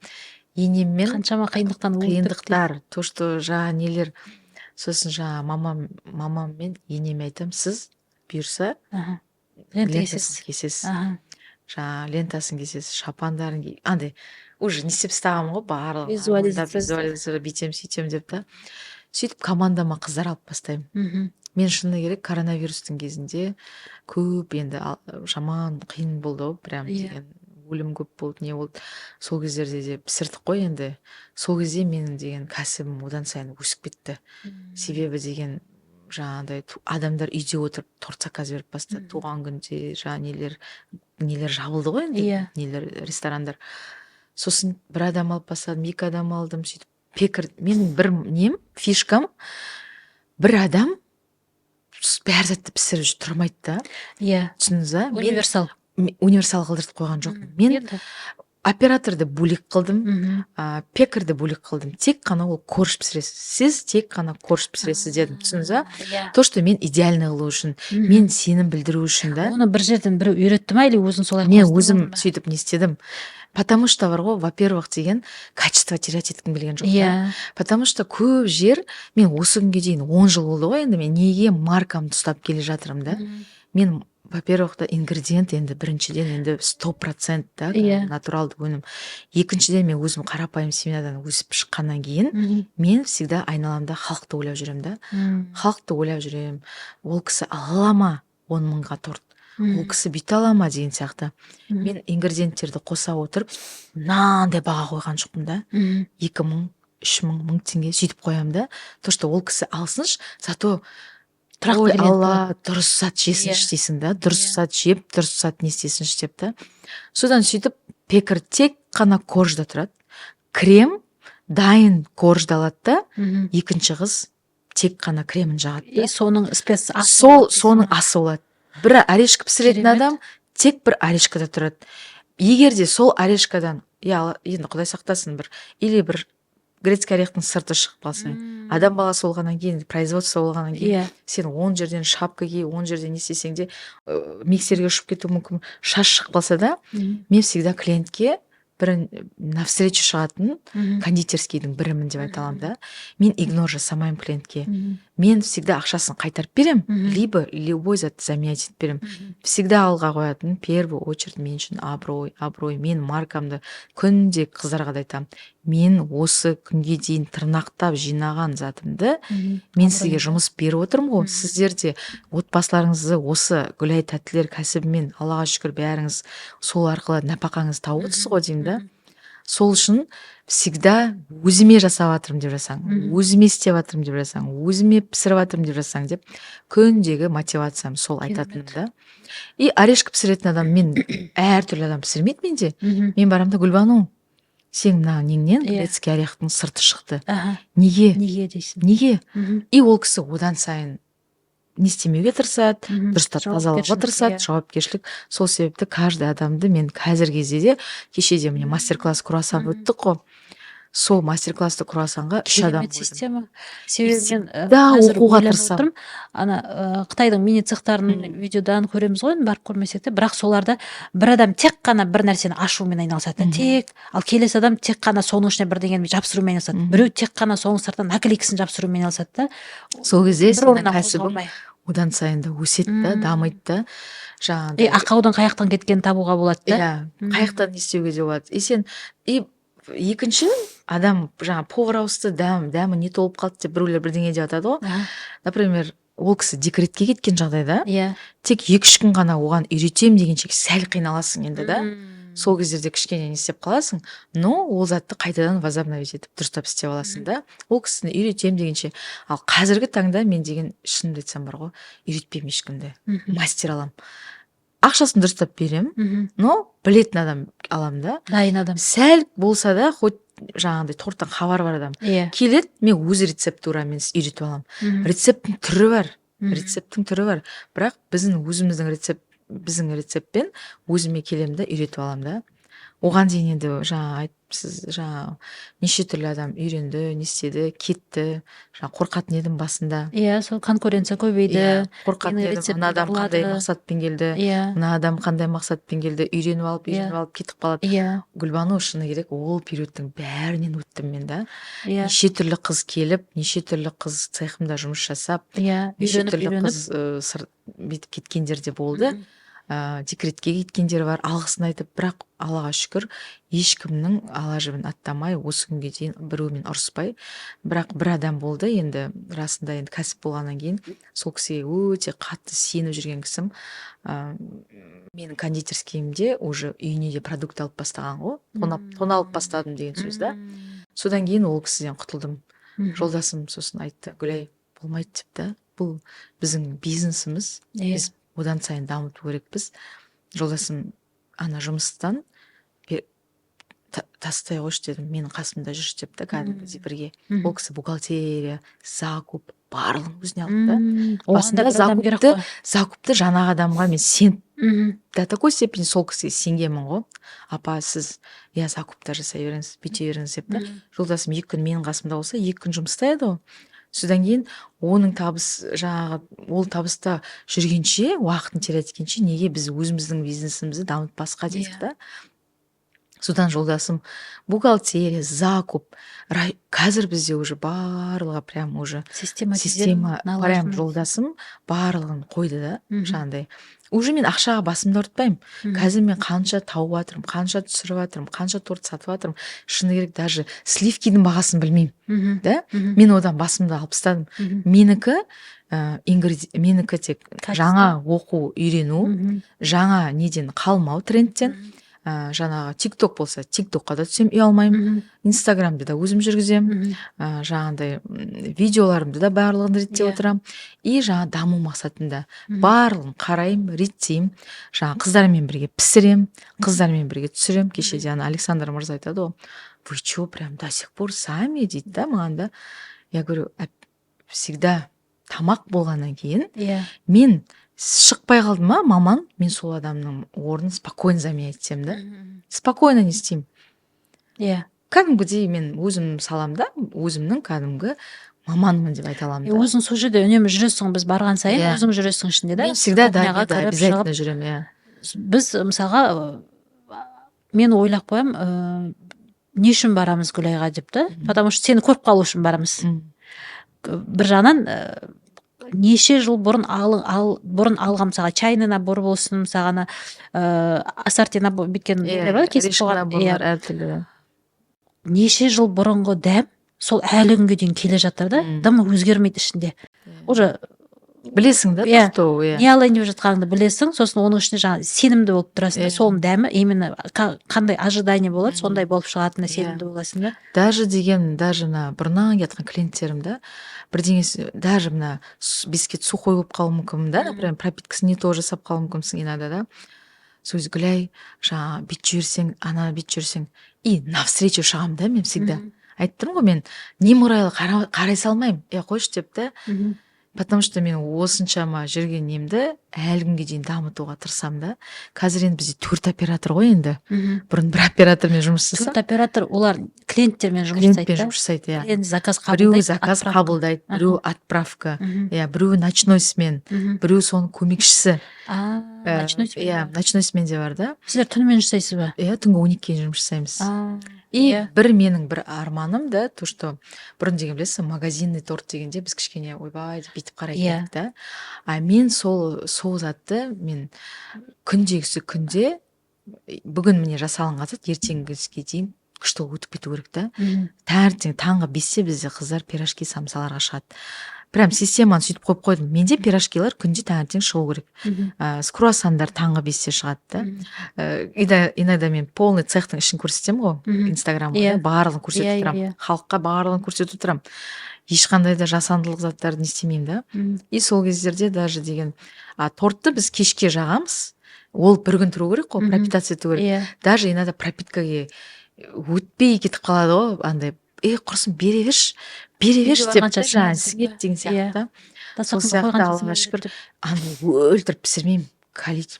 Енеммен қаншама қиындықтар, то, что жаңа нелер. Сосын жаңа мамаммен енеме айтам, сіз бұйырса лентасын кесесіз. Жаңа лентасын кесесіз, шапандарын киіп, андай уже не істеп тастағам ғой, барлығын визуализация бүйтем сөйтем деп та. Сөйтіп командама қыздар алып бастаймын. Мен шыны керек, коронавирустың кезінде көп енді жаман қиын болды ғой, прям деген өлім көп болды, не болды. Сол кездерде де пісірдік қой енді. Сол кезде менің деген кәсібім одан сайын өсіп кетті. Себебі деген жаңағыдай адамдар үйде отырып торт заказ беріп бастады. Туған күнде жаңа нелер жабылды ғой енді, нелер ресторандар. Сосын бір адам алып бастадым, 2 адам алдым, сөйтіп пекір. Менің бір фишкам, бір адам бәр затты пісіріп тұрмайды да. Түсініңіз ба? Универсал қылдыртып қойған жоқ. Мен операторды бөлек қылдым, пекірді бөлек қылдым. Тек қана ол корж пісіресіз. Сіз тек қана корж пісіресіз дедім. Түсініңіз ба? То, что мен идеальный қылу үшін, мен сенім білдіру үшін да. Оны бір жерден біреу үйретті ма, или өзің солай қылдың? Мен өзім сөйтіп не істедім. Потому что бар ғой, во-первых, деген качество терять еткім келген жоқ та. Потому что көп жер, мен осы күнге дейін 10 жыл болды ғой, енді мен неге маркамды ұстап келе жатырмын да. Мен во-первых, да, ингредиент енді біріншіден енді 100% да, натуралды өнім. Екіншіден мен өзім қарапайым семьядан өсіп шыққаннан кейін, мен всегда айналамда халықты ойлап жүрем да. Халықты ойлап жүрем. Ол кісі ала ма 10 мыңға торт? Ол кісі бүйте ала ма деген сияқты. Мен ингредиенттерді қоса отырып, мынандай баға қойған жоқпын да. 2 мың, 3 мың, 1000 теңге сөйтіп қоям да. То, что ол кісі алсыншы, зато ой, алла, дұрыс зат жесінші дейсің да, дұрыс зат жеп, дұрыс зат не істесінші деп та. Содан сөйтіп, пекір тек қана коржда тұрады. Крем дайын коржда алады да, екінші қыз тек қана кремін жағады. Соның спец соның асы болады. Бір орешка пісіретін адам тек бір орешкада тұрады. Егерде сол орешкадан, енді құдай сақтасын бір, или бір грецкий орехтың сырты шығып қалсын, адам баласы болғаннан кейін, производство болғаннан кейін Иә. сен 10 жерден шапка ки, 10 жерден не істесең де миксерге ұшып кетуі мүмкін, шаш шығып қалса да, мен всегда клиентке бір навстречу шығатын кондитерскийдің бірімін деп айта аламын да. Мен игнор жасамаймын клиентке. Мен всегда ақшасын қайтарып берем, либо любой затты заменять етіп берем. Всегда алға қоятын, первую очередь мен үшін абырой. Мен маркамды күнде қыздарға да айтамын. Мен осы күнге дейін тырнақтап жинаған затымды мен сізге жұмыс беріп отырмын ғой. Сіздер де отбасыларыңызды осы Гүлай тәттілер кәсібімен, Аллаға шүкір, бәріңіз сол арқылы нәпақаңызды тауып отырсыз ғой деймін да. Сол үшін всегда өзіме жасап жатырмын деп жасаң, өзіме істеп жатырмын деп жасаң, өзіме пісіріп жатырмын деп жасаң деп күндегі мотивациям сол айтатыным да. И орешка пісіретін адам, мен әртүрлі адам пісірмейді менде. Мен барамын да, Гүлбану, сен мына неңнен грецкий орехтың сырты шықты. Неге дейсің? Неге? И ол кісі одан сайын не істемеуге тырысады, дұрыстап тазалауға тырысады, жауапкершілік. Сол себепті каждый адамды мен қазір кезде де, кешеде міне мастер-класс круассан өттік қой. Сол мастер-классты круассанға 3 адам керемет система. Себебі мен қазір ойланып отырмын. Ана Қытайдың мини цехтарын видеодан көреміз ғой, барып көрмесек те, бірақ соларда бір адам тек қана бір нәрсені ашумен айналысады. Тек, ал келесі адам тек қана соның ішіне бірдеңені жапсырумен айналысады. Біреу тек қана соның сыртынан наклейкасын жапсырумен айналысады да. Сол кезде сенің кәсібің одан сайын да өседі да, дамиды да. Жаңағыдай ақаудың қаяқтан кеткенін табуға болады да. Иә, қаяқтан не істеуге де болады. И сен екінші адам жаңа повар ауысты, дәмі не толып қалды деп біреулер бірдеңе деп жатады ғой. Например, ол кісі декретке кеткен жағдайда, тек 2-3 күн ғана оған үйретем дегенше сәл қиналасың енді да. Сол кездерде кішкене не істеп қаласың, но ол затты қайтадан возобновить етіп дұрыстап істеп аласың да. Ол кісіні үйретем дегенше. Ал қазіргі таңда мен деген шынымды айтсам бар ғой, үйретпеймін ешкімді. Мастер алам. Ақшасын дұрыстап берем, но білетін адам алам да. Дайын адам. Сәл болса да, хоть жаңағыдай торттан хабар бар адам. Келеді, мен өз рецептурамен үйретіп алам. Рецепттің түрі бар. Бірақ біздің рецептпен өзіме келем да, үйретіп алам да. Оған дейін енді жаңа айтыпсыз, жаңа неше түрлі адам үйренді, не істеді, кетті, жаңа қорқатын едім басында. Сол конкуренция көбейді. Қорқатын едім, мына адам қандай мақсатпен келді, мына адам қандай мақсатпен келді, үйреніп алып кетіп қалады. Гүлбану, шыны керек, ол периодтың бәрінен өттім мен да. Неше түрлі қыз келіп, неше түрлі қыз цехымда жұмыс жасап, неше түрлі қыз бүйтіп кеткендер де болды. Декретке кеткендер бар, алғысын айтып, бірақ Аллаға шүкір, ешкімнің ала жібін аттамай, осы күнге дейін біреумен ұрыспай. Бірақ бір адам болды, енді расында енді кәсіп болғаннан кейін, сол кісіге өте қатты сеніп жүрген кісім. Менің кондитерскийімде уже үйіне де продукт алып бастаған ғой, тоналып бастадым деген сөз да. Содан кейін ол кісіден құтылдым. Жолдасым сосын айтты, Гүлай, болмайды деп та, бұл біздің бизнесіміз, біз одан сайын дамыту керекпіз. Жолдасым ана жұмыстан тастай қойшы дедім, менің қасымда жүрші деп та, кәдімгідей бірге. Ол кісі бухгалтерия, закуп, барлығын өзіне алды да. Басында закупты жаңағы адамға мен сеніп, до такой степени сол кісіге сенгенмін ғой. Апа, сіз закупта жасай беріңіз, бүйте беріңіз деп та. Жолдасым 2 күн менің қасымда болса, 2 күн жұмыста еді ғой. Содан кейін оның ол табыста жүргенше, уақытын тереткенше, неге біз өзіміздің бизнесімізді дамытпасқа дедік та. Содан жолдасым бухгалтерия, закуп, қазір бізде уже барлығы прям уже система, прям жолдасым барлығын қойды да, жаңағыдай. Уже мен ақшаға басымды ауыртпаймын. Қазір мен қанша тауып жатырмын, қанша түсіріп жатырмын, қанша торт сатып жатырмын, шыны керек даже сливкидің бағасын білмеймін. Да? Мен одан басымды алып тастадым. Менікі тек жаңа оқу, үйрену, жаңа неден қалмау, трендтен. Жаңағы тикток болса, тиктокқа да түсем, үй алмаймын. Инстаграмды да өзім жүргізем. Жаңағыдай видеоларымды да барлығын реттеп отырам. И жаңа даму мақсатында барлығын қарайым, реттейм. Жаңа қыздармен бірге пісірем, қыздармен бірге түсірем. Кешеде Александр мырза айтады ғой, вы что, прям до сих пор сами дейді да маған да. Я говорю, всегда тамақ болғаннан кейін мен шықпай қалды ма, маман, мен сол адамның орнын спокойно заменять етсем да. Спокойно не істеймін. Кәдімгідей мен өзім салам да, өзімнің кәдімгі маманмын деп айта аламын да. өзің сол жерде үнемі жүресің, біз барған сайын Иә. өзің жүресің ішінде да. Мен всегда кухняға да кіріп обязательно шығып. жүремін, иә. Біз мысалға мен ойлап қоямын, не үшін барамыз Гүлайға деп та, потому что сені көріп қалу үшін барамыз. Бір жағынан неше жыл бұрын алған мысалға чайный набор болсын, мысалға ассорти набор біткен кесіп қойған, әртүрлі. неше жыл бұрынғы дәм сол әлі күнге дейін келе жатыр да, дымы өзгермейді ішінде. Уже білесің да, что не алайын деп жатқаныңды білесің, сосын оның ішінде жаңа сенімді болып тұрасың да, соның дәмі именно қандай ожидание болады, сондай болып шығатынына сенімді боласың да. Даже мына бұрыннан кеткен клиенттерім да, бірдеңесі, даже мына бискет сухой болып қалуы мүмкін да, например, пропиткасын не то жасап қалуы мүмкінсің иногда да. Сөз Гүлай, жаңа бүйтіп жүрсең, ана бүйтіп жүрсең, и навстречу шығамын да, мен всегда. Айттым ғой, мен немұрайлы қарай салмаймын. Қойшы деп та. Потому что мен осыншама жүрген немді әлі күнге дейін дамытуға тырысамын да. Қазір енді бізде 4 оператор ғой енді. Бұрын 1 оператормен жұмыс жасасам. 4 оператор, олар клиенттермен жұмыс жасайды, иә. Клиент заказ біреуі заказ қабылдайды, біреуі отправка, біреуі ночной смен, біреуі соның көмекшісі. Ночной смен. Иә, ночной смен де бар да. Сіздер түнімен жасайсыз ба? Иә, түнгі 12-ге жұмыс жасаймыз. И менің бір арманым да, то что бұрын деген білесің, магазинный торт дегенде біз кішкене ойбай деп бүйтіп қарайтын да. Мен сол затты мен күнде бүгін міне жасалынған зат ертеңгісіне дейін күшті өтіп кету керек та. Таңертең таңғы 5-те бізде қыздар пирожки самсаларға шығады. Прям системаны сөйтіп қойып қойдым. Менде пирожкилар күнде таңертең шығу керек. С круассандар таңғы 5-те шығады да. Иногда мен полный цехтың ішін көрсетемін ғой, инстаграмға, барлығын көрсетіп тұрамын. Халыққа барлығын көрсетіп тұрамын. Ешқандай да жасандылық заттарды не істемеймін да. И сол кездерде даже деген тортты біз кешке жағамыз. Ол бір күн тұру керек қой, пропитаться ету керек. Даже иногда пропиткаға өтпей кетіп қалады ғой, андай құрсын бере берші деп жаңа сіңет деген сияқты. Сол сияқты Аллаға шүкір андай өлтіріп пісірмеймін.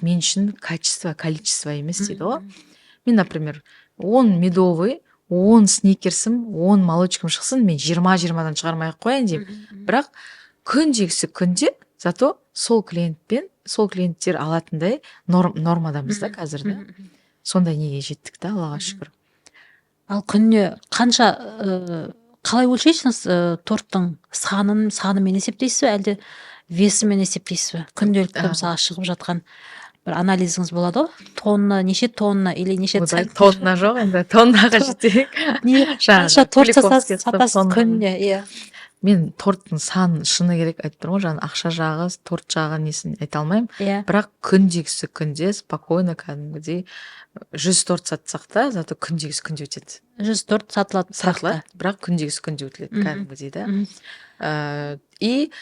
Мен үшін качество, количество емес дейді ғой. Мен, например, 10 медовый, 10 сникерсім, 10 молочкам шықсын, мен 20-20-дан шығармай қояйын деймін. Бірақ күнде, зато сол клиенттер алатындай нормадамыз да қазір да. Сондай неге жеттік та, Аллаға шүкір. Ал күніне қанша қалай өлшейсіңіз торттың санымен есептейсіз бе, әлде весімен есептейсіз бе? Күнделікті мысалға шығып жатқан бір анализіңіз болады ғой, тонна, неше тонна или неше цент? Тонна жоқ, енді тоннаға жетейік. Қанша торт сатасыз күніне? Мен торттың санын шыны керек айтып тұрмын ғой, жаңа ақша жағы, торт жағы несін айта алмаймын. Бірақ күнде спокойно кәдімгідей 100 торт сатсақ та, зато күнде өтеді. 100 торт сатылады, бірақ күнде өтіледі кәдімгідей да. И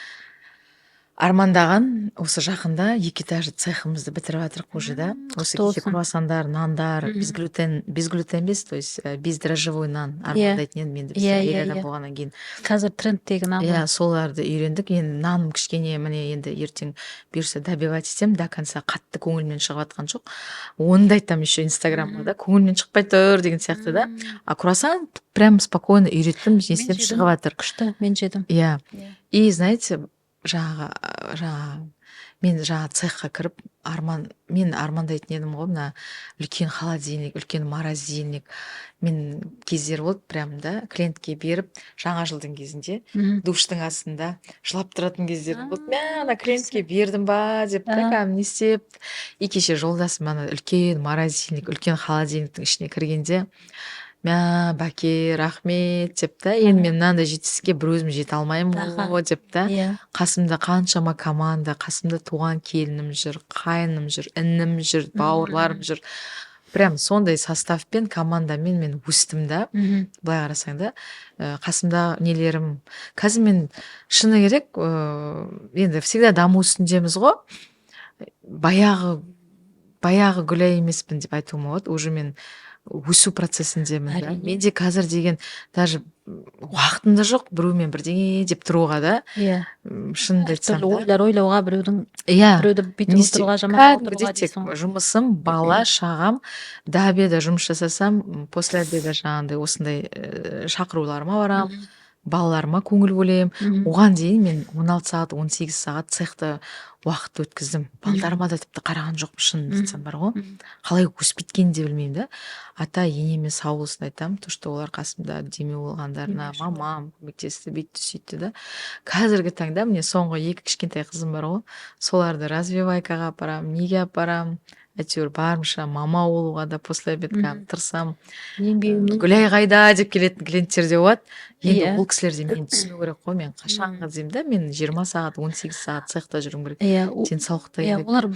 армандаған осы жақында 2 этажды цехымызды бітіріп жатырық уже да. Осы кеше круассандар, нандар, без глютен емес, то есть бездрожжевой нан армандайтын едім енді біз елена болғаннан кейін. Қазір трендтегі нан. Соларды үйрендік. Енді наным кішкене міне енді ертең бұйырса добивать етсем, до конца қатты көңілмен шығып жатқан жоқ. Оны да айтамын еще инстаграмға да, көңілмен шықпай тұр деген сияқты да. А круассан прям спокойно үйреттім, жесем шығып жатыр. Күшті, мен жедім. И знаете, мен цехқа кіріп мен армандайтын едім ғой, мына үлкен холодильник, үлкен морозильник. Мен кездер болды прям да, клиентке беріп жаңа жылдың кезінде душтың астында жылап тұратын кездер болды. Мен ана клиентке бердім ба деп не істеп. И кеше жолдасым ана үлкен морозильник, үлкен холодильниктің ішіне кіргенде мә бәке рахмет деп та, енді мен мынандай жетістікке бір өзім жете алмаймын ғой деп та. Қасымда қаншама команда, қасымда туған келінім жүр, қайыным жүр, інім жүр, бауырларым жүр. Прям сондай составпен, командамен мен өстім да. Былай қарасаң да, қасымда нелерім. Қазір мен шыны керек, енді всегда даму үстіндеміз ғой. Баяғы Гүлай емеспін деп айтуым болады. Уже мен өсу процесіндемін да. Менде қазір деген даже уақытым да жоқ біреумен бірдеңе деп тұруға да. Шынымды айтсам да. Ойлар ойлауға, біреуді бүйтіп отыруға, жаман отыруға дейсің. Жұмысым, бала, шағам, до обеда жұмыс жасасам, после обеда жаңағындай осындай шақыруларыма барам. балаларыма көңіл бөлем. Оған дейін мен 16 сағат 18 сағат цехта уақыт өткіздім. Балдарыма да тіпті қараған жоқпын, шынын айтсам бар ғой. Қалай өсіп кеткенін де білмеймін да. Ата енеме сау болсын айтамын, то что олар қасымда демеу болғандарына. Мамам көмектесті, бүйтті сөйтті да. Қазіргі таңда міне соңғы 2 кішкентай қызым бар ғой, соларды развивайкаға апарамын, неге апарамын, әйтеуір барымша мама болуға да после обедка тырысамын. Гүлай қайда деп келетін клиенттер де болады. Енді ол кісілер де мені түсіну керек қой, мен қашанғы деймін да, мен 20 сағат 18 сағат цехта жүруім керек. Денсаулықта керек. Олар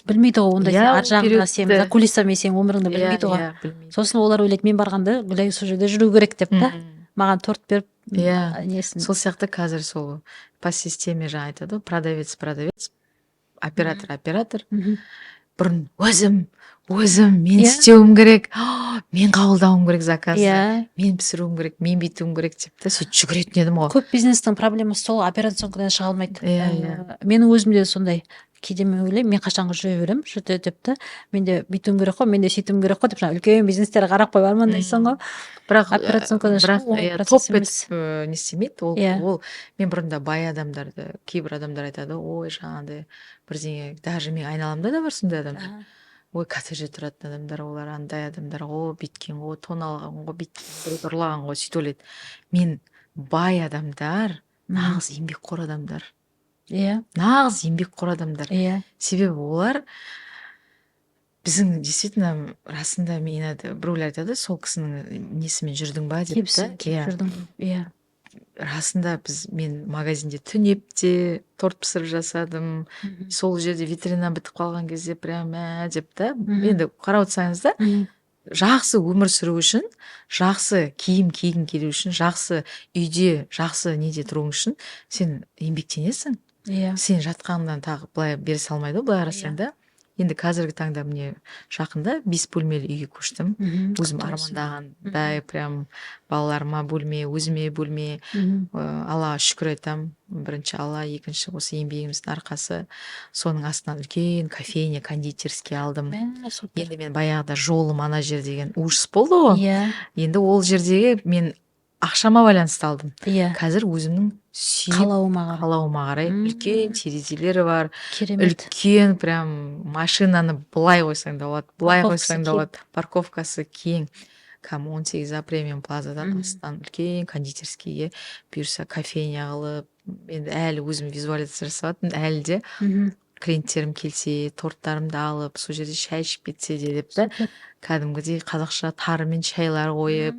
білмейді ғой, онда сен ар жағында сен за кулисами сен өміріңді білмейді ғой. Сосын олар ойлайды, мен барғанда Гүлай сол жерде жүру керек деп та. Маған торт беріп несін. Сол сияқты қазір сол по системе жаңа айтады, продавец, оператор. Бұрын өзім мен істеуім керек, мен қабылдауым керек заказды, мен пісіруім керек, мен бүйтуім керек деп та сөйтіп жүгіретін едім ғой. Көп бизнестің проблемасы сол, операционкадан шыға алмайды. Менің өзімде сондай. Кейде мен ойлаймын, мен қашанғы жүре беремін, деп та, мен де бүйтуім керек қой, мен де сөйтуім керек қой деп, жаңа үлкен бизнестерге қарап қойып армандайсың ғой. Бірақ операционкадан топ етіп не істемейді. Ол мен бұрында бай адамдарды, кейбір адамдар айтады, ой жаңағыдай бірдеңе, даже мен айналамда да бар сондай адамдар. Ой, коттеджде тұратын адамдар, олар андай адамдар ғой, бүйткен ғой, тон алған ғой, бүйткен, ұрлаған ғой, сөйтіп ойлайды. Мен бай адамдар нағыз еңбекқор адамдар. Нағыз еңбекқор адамдар. Себебі олар біздің действительно расында мен біреулер айтады, сол кісінің несімен жүрдің ба деп та. Расында мен магазинде түнеп те торт пісіріп жасадым. Сол жерде витрина бітіп қалған кезде прямо деп та. Енді қарап отырсаңыз да, жақсы өмір сүру үшін, жақсы киім кигің келу үшін, жақсы үйде, жақсы неде тұруың үшін сен еңбектенесің. Сен жатқаннан тағы былай бере салмайды, былай қарасаң да. Енді қазіргі таңда мне жақында 5 бөлмелі үйге көштім. Өзім армандағандай, прям балаларыма бөлме, өзіме бөлме. Аллаға шүкір айтам. Бірінші Алла, екінші осы еңбегіміздің арқасы. Соның астынан үлкен кофейня, кондитерский алдым. Енді мен баяғыда жолым ана жер деген ужас болды ғой. Енді ол жердегі мен ақшама байланысты алдым. Қазір өзімнің қалауыма қарай үлкен терезелері бар, үлкен прям машинаны былай қойсаң да болады, былай қойсаң да болады, парковкасы кең. 18 премиум плазадан астан үлкен кондитерскийге бұйырса кофейня қылып, енді әлі өзім визуализация жасаватырмын, әлі де клиенттерім келсе, торттарымды алып, сол жерде шай ішіп кетсе де деп та, кәдімгідей қазақша тары мен шайлар қойып,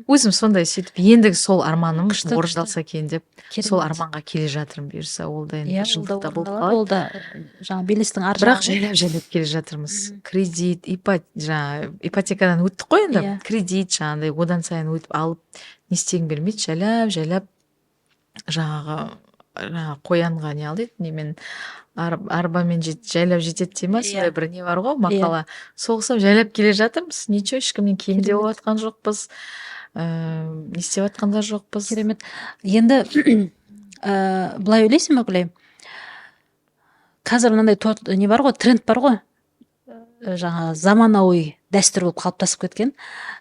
өзім сондай сөйтіп, ендігі сол арманым орындалса екен деп, сол арманға келе жатырмын бұйырса, ол да енді жылдықта болып қалады. Ол да жаңа белестің ар жағы. Бірақ жайлап келе жатырмыз. Кредит, ипотекадан өттік қой енді, кредит жаңағыдай одан сайын өтіп алып, не істегім келмейді, жайлап жаңағы қоянға не алдайды, немен арбамен жайлап жетеді дей ма, сондай бір не бар ғой, мақала. Соғысып жайлап келе жатырмыз, ничего, ешкімнен кемде болып жатқан жоқпыз, не істеп жатқан да жоқпыз. Керемет. Енді былай ойлайсың ба, Гүлай? Қазір мынандай не бар ғой, тренд бар ғой, жаңа заманауи дәстүр болып қалыптасып кеткен.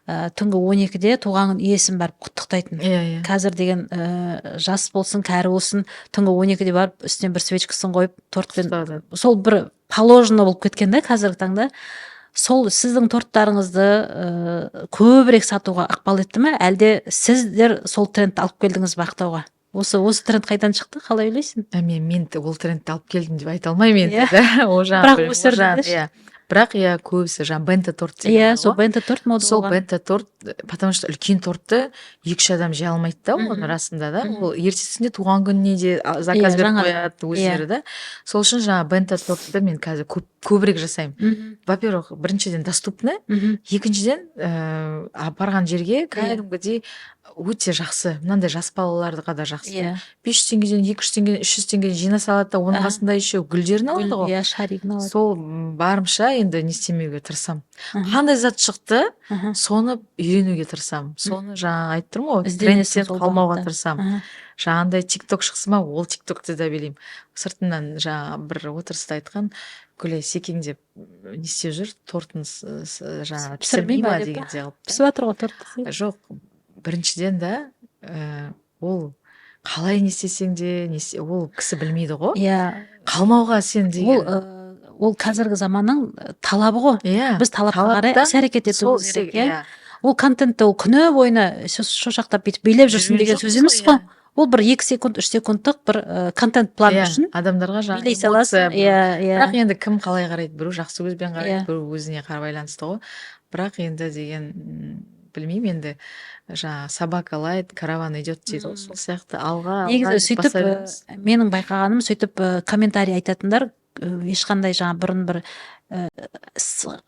Түнгі 12-де туған иесін барып құттықтайтын. Қазір деген жас болсын, кәрі болсын, түнгі 12-де барып үстіне бір свечкасын қойып, тортпен, сол бір положено болып кеткен да қазіргі таңда. Сол сіздің торттарыңызды көбірек сатуға ықпал етті ме, әлде сіздер сол трендті алып келдіңіз бе ақтауға? Осы тренд қайдан шықты, қалай ойлайсың? Мен ол трендті алып келдім деп айта алмаймын енді. Бірақ өсірді. Бірақ көбісі бента торт деген. Сол бента торт мода болған. Сол бента торт, потому что үлкен тортты 2-3 адам жей алмайды да, оның расында да. Ол ертесінде туған күніне де заказ беріп қояды өздері да. Сол үшін бента тортты мен қазір көбірек жасаймын. Во-первых, біріншіден доступны, екіншіден барған жерге кәдімгідей өте жақсы. Мынандай жас балаларға да жақсы. 500 теңгеден, 200 теңгеден, 300 теңгеден жина салады да, оның қасында еще гүлдерін алады ғой. Шаригін алады. Сол барымша енді не істемеуге тырысам. Қандай зат шықты, соны үйренуге тырысам. Соны жаңа айтып тұрмын ғой, трендтен қалмауға тырысам. Жаңағындай тикток шықсы ма, ол тиктокты да білеймін. Сыртынан жаңа бір отырыста айтқан, Гүлай секең деп не істеп жүр, тортын жаңа пісірмей ма дегенде қылып. Пісіп жатыр ғой торт. Жоқ, біріншіден да ол қалай не істесең де ол кісі білмейді ғой. иә Қалмауға сен деген. ол қазіргі заманның талабы ғой. Иә, біз талапқа қарай іс әрекет етуіміз керек. Иә, ол контентті ол күні бойына шошақтап бүйтіп билеп жүрсін деген сөз емес қой. Ол бір 2 секунд 3 секундтық бір контент план үшін адамдарға жаңағы билей саласың. бірақ енді кім қалай қарайды, біреу жақсы көзбен қарайды, біреу өзіне байланысты ғой. Бірақ енді деген білмеймін, енді жаңағы собака лает, караван идет дейді ғой, сол сияқты алға. Негізі сөйтіп менің байқағаным, сөйтіп комментарий айтатындар ешқандай жаңа бұрын бір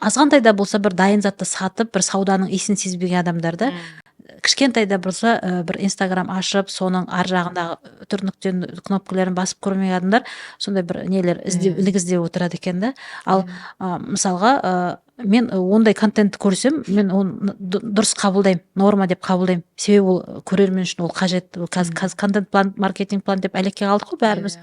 азғантай да болса бір дайын затты сатып бір сауданың иісін сезбеген адамдарды кішкентай да болса бір Инстаграм ашып соның ар жағындағы үтір нүктен кнопкаларын басып көрмеген адамдар сондай бір нелер ілік іздеп отырады екен да. Ал мысалға мен ондай контентті көрсем мен оны дұрыс қабылдаймын, норма деп қабылдаймын, себебі ол көрермен үшін ол қажет. Қазір контент план, маркетинг план деп әлекке қалдық қой бәріміз.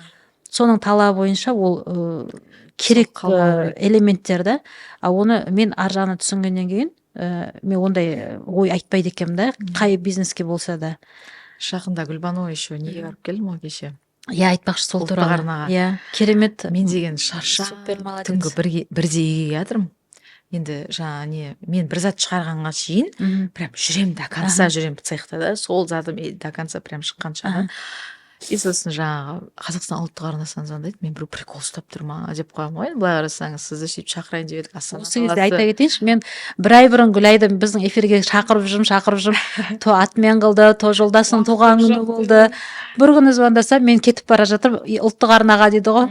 Соның талабы бойынша ол керек элементтер да. Оны мен ар жағына түсінгеннен кейін мен ондай ой айтпайды екенмін да, қай бизнеске болса да. Жақында Гүлбану еще неге барып келдім ғой кеше. Иә, айтпақшы сол туралы. Иә, керемет. Мен деген шаршап түнгі бірде үйге жатырмын. Енді жаңа мен бір зат шығарғанға шейін прям жүрем до конца, жүрем цехта да, сол затым до конца прям шыққанша. И сосын жаңағы Қазақстан ұлттық арнасынан звондайды, мен бір прикол ұстап тұр ма деп қоямын ғой. Былай қарасаңыз, сізді сөйтіп шақырайын деп едік. Осы кезде айта кетейінші, мен бір ай бұрын Гүлайды біздің эфирге шақырып жүрмін, то атмен қылды, то жолдасының туған күні болды. Бір күні звондасам, мен кетіп бара жатырмын, ұлттық арнаға дейді ғой.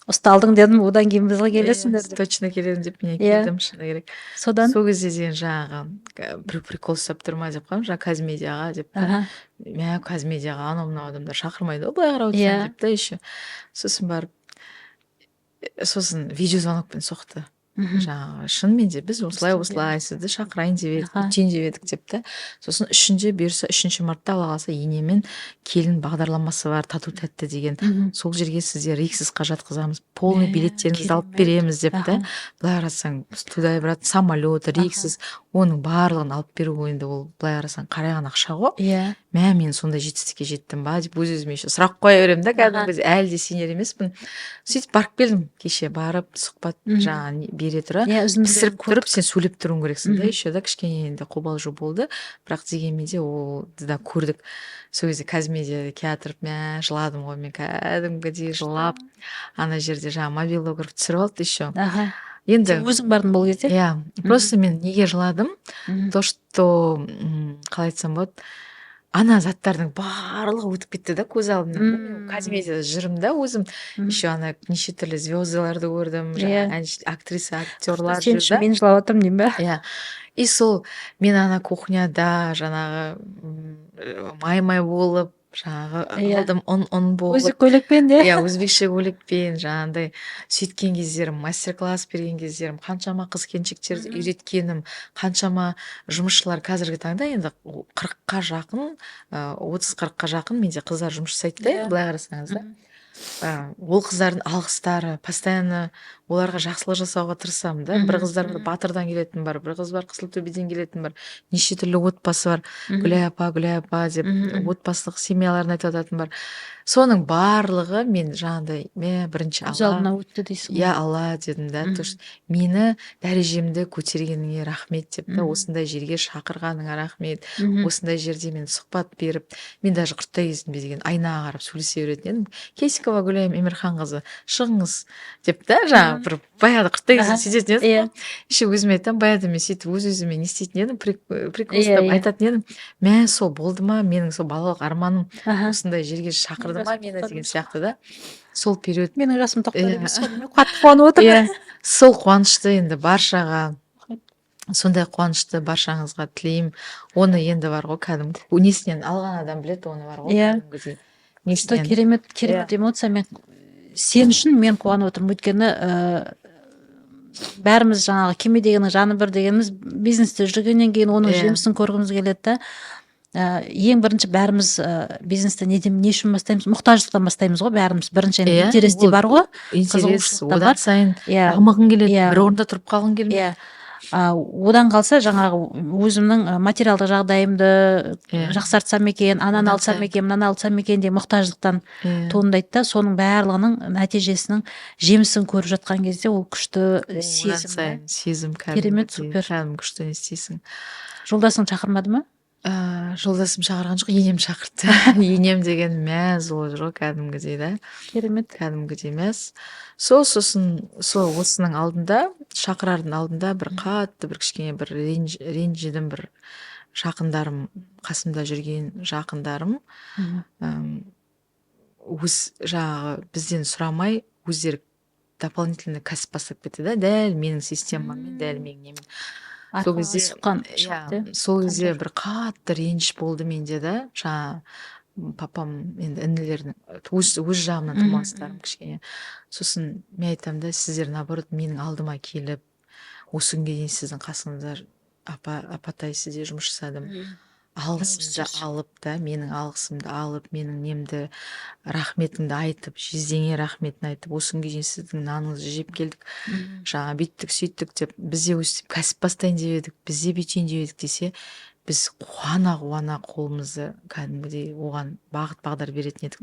Ұсталдың дедім, одан кейін бізге келесіңдер. Точно келемін деп мен келдім, шыны керек. Содан сол кезде деген жаңағы бір прикол ұстап тұр ма деп қоямын, жаңағы Казмедиаға деп. Мә, Казмедиаға анау мынау адамдар шақырмайды ғой, былай қарап отырсаң деп та еще. Сосын барып, сосын видеозвонокпен соқты. Жаңағы шынымен де біз осылай сізді шақырайын деп едік, өтейін деп едік деп та. Сосын бұйырса 3 мартта Алла қаласа енемен келін бағдарламасы бар, тату тәтті деген. Сол жерге сіздер рейксізға жатқызамыз, полный билеттеріңізді алып береміз деп та. Былай қарасаң, туда брат, самолет, рейксіз, оның барлығын алып беру енді ол былай қарасаң қарайған ақша ғой. Мә, мен сондай жетістікке жеттім ба деп өз-өзіме еще сұрақ қоя беремін да, кәдімгі әлі де сенер емеспін. Сөйтіп барып келдім, кеше барып сұхбат жаңа бере тұра, пісіріп тұрып сен сөйлеп тұруың керексің да, еще да кішкене енді қобалжу болды, бірақ дегенмен де ол да көрдік. Сол кезде Казмедиада келатырып, мә, жыладым ғой мен, кәдімгідей жылап, ана жерде жаңа мобилограф түсіріп алды еще. Енді өзің бардың бұл кезде? Иә, просто мен неге жыладым? То, что қалай айтсам болады, ана заттардың барлығы өтіп кетті да көз алдымнан. Мен Казмедиада жүрмін да өзім. Еще ана неше түрлі звездаларды көрдім, актриса, актерлар жүрді. Сен мен жылап отырмын деймін ба? Иә. И сол мен ана кухняда жаңағы май болып, жаңағы алдым ұн болып. Өзбек көйлекпен де? Иә, өзбекше көйлекпен, жаңағындай сөйткен кездерім, мастер-класс берген кездерім, қаншама қыз келіншектерді үйреткенім, қаншама жұмысшылар қазіргі таңда енді 40-қа жақын, 30-40-қа жақын менде қыздар жұмыс жасайды да, былай қарасаңыз да. Ол қыздардың алғыстары, постоянно оларға жақсылық жасауға тырысамын да. Бір қыздар Батырдан келетін бар, бір қыз бар Қызылтөбеден келетін бар, неше түрлі отбасы бар. Гүлай апа деп отбасылық семьяларын айтып жататын бар. Соның барлығы мен жаңағыдай, бірінші Алла өтті дейсің. Иә, Алла дедім да, мені дәрежемді көтергеніңе рахмет деп та, осындай жерге шақырғаныңа рахмет, осындай жерде мен сұхбат беріп, мен даже құрттай кезімде деген айнаға қарап сөйлесе беретін едім. Кейсикова Гүлайым Эмирханқызы, шығыңыз деп та, жаңағы бір баяғыда құрттай кезімде сөйтетін едім. Еще өзіме айтамын, баяғыда мен сөйтіп өз-өзіме не істейтін едім, приколстап айтатын едім. Мә, сол болды ма, менің сол балалық арманым осындай жерге шақырды ма мені деген сияқты да. Сол период менің жасым тоқтады емес, қатты қуанып отырмын. Сол қуанышты енді баршаға, сондай қуанышты баршаңызға тілеймін. Оны енді бар ғой, кәдімгі несінен алған адам біледі, оны бар ғой. Иә, керемет эмоция. Мен сен үшін мен қуанып отырмын, өйткені бәріміз жаңағы кеме дегеннің жаны бір дегеніміз бизнесте жүргеннен кейін оның жемісін көргіміз келеді да. Ең бірінші бәріміз бизнесті не үшін бастаймыз? Мұқтаждықтан бастаймыз ғой бәріміз. Бірінші интерес те бар ғой. Интерес, одан сайын дамығың келеді, бір орында тұрып қалғың келмейді. Одан қалса жаңағы өзімнің материалдық жағдайымды жақсартсам екен, ананы алсам екен, мынаны алсам екен де мұқтаждықтан туындайды да, соның барлығының нәтижесінің жемісін көріп жатқан кезде ол күшті сезім. Сезім керемет, супер. кәдімгі күшті не істейсің. Жолдасың шақырмады ма? Жолдасым шақырған жоқ, енем шақырды. Енем деген мәз болып жүр ғой кәдімгідей да. Керемет. Кәдімгідей мәз. Сосын осының алдында, шақырардың алдында бір қатты бір кішкене бір ренжідім, бір жақындарым, қасымда жүрген жақындарым өз жаңағы бізден сұрамай өздері дополнительно кәсіп бастап кетті да, дәл менің системаммен, дәл менің немен. Сол кезде бір қатты реніш болды менде да, жаңа папам енді інілердің өз жағымнан тумастарым кішкене. Сосын мен айтамын да, сіздер наоборот менің алдыма келіп осы күнге дейін сіздің қасыңызда апатай сізде жұмыс жасадым, алғысымды алып да, менің алғысымды алып, менің немді рахметіңді айтып, жездеңе рахметін айтып, осы күнге дейін сіздің наныңызды жеп келдік, жаңа бүйттік сөйттік деп, бізде өстіп кәсіп бастайын деп едік, бізде бүйтейін деп едік десе, біз қуана қолымызды кәдімгідей оған бағыт бағдар беретін едік.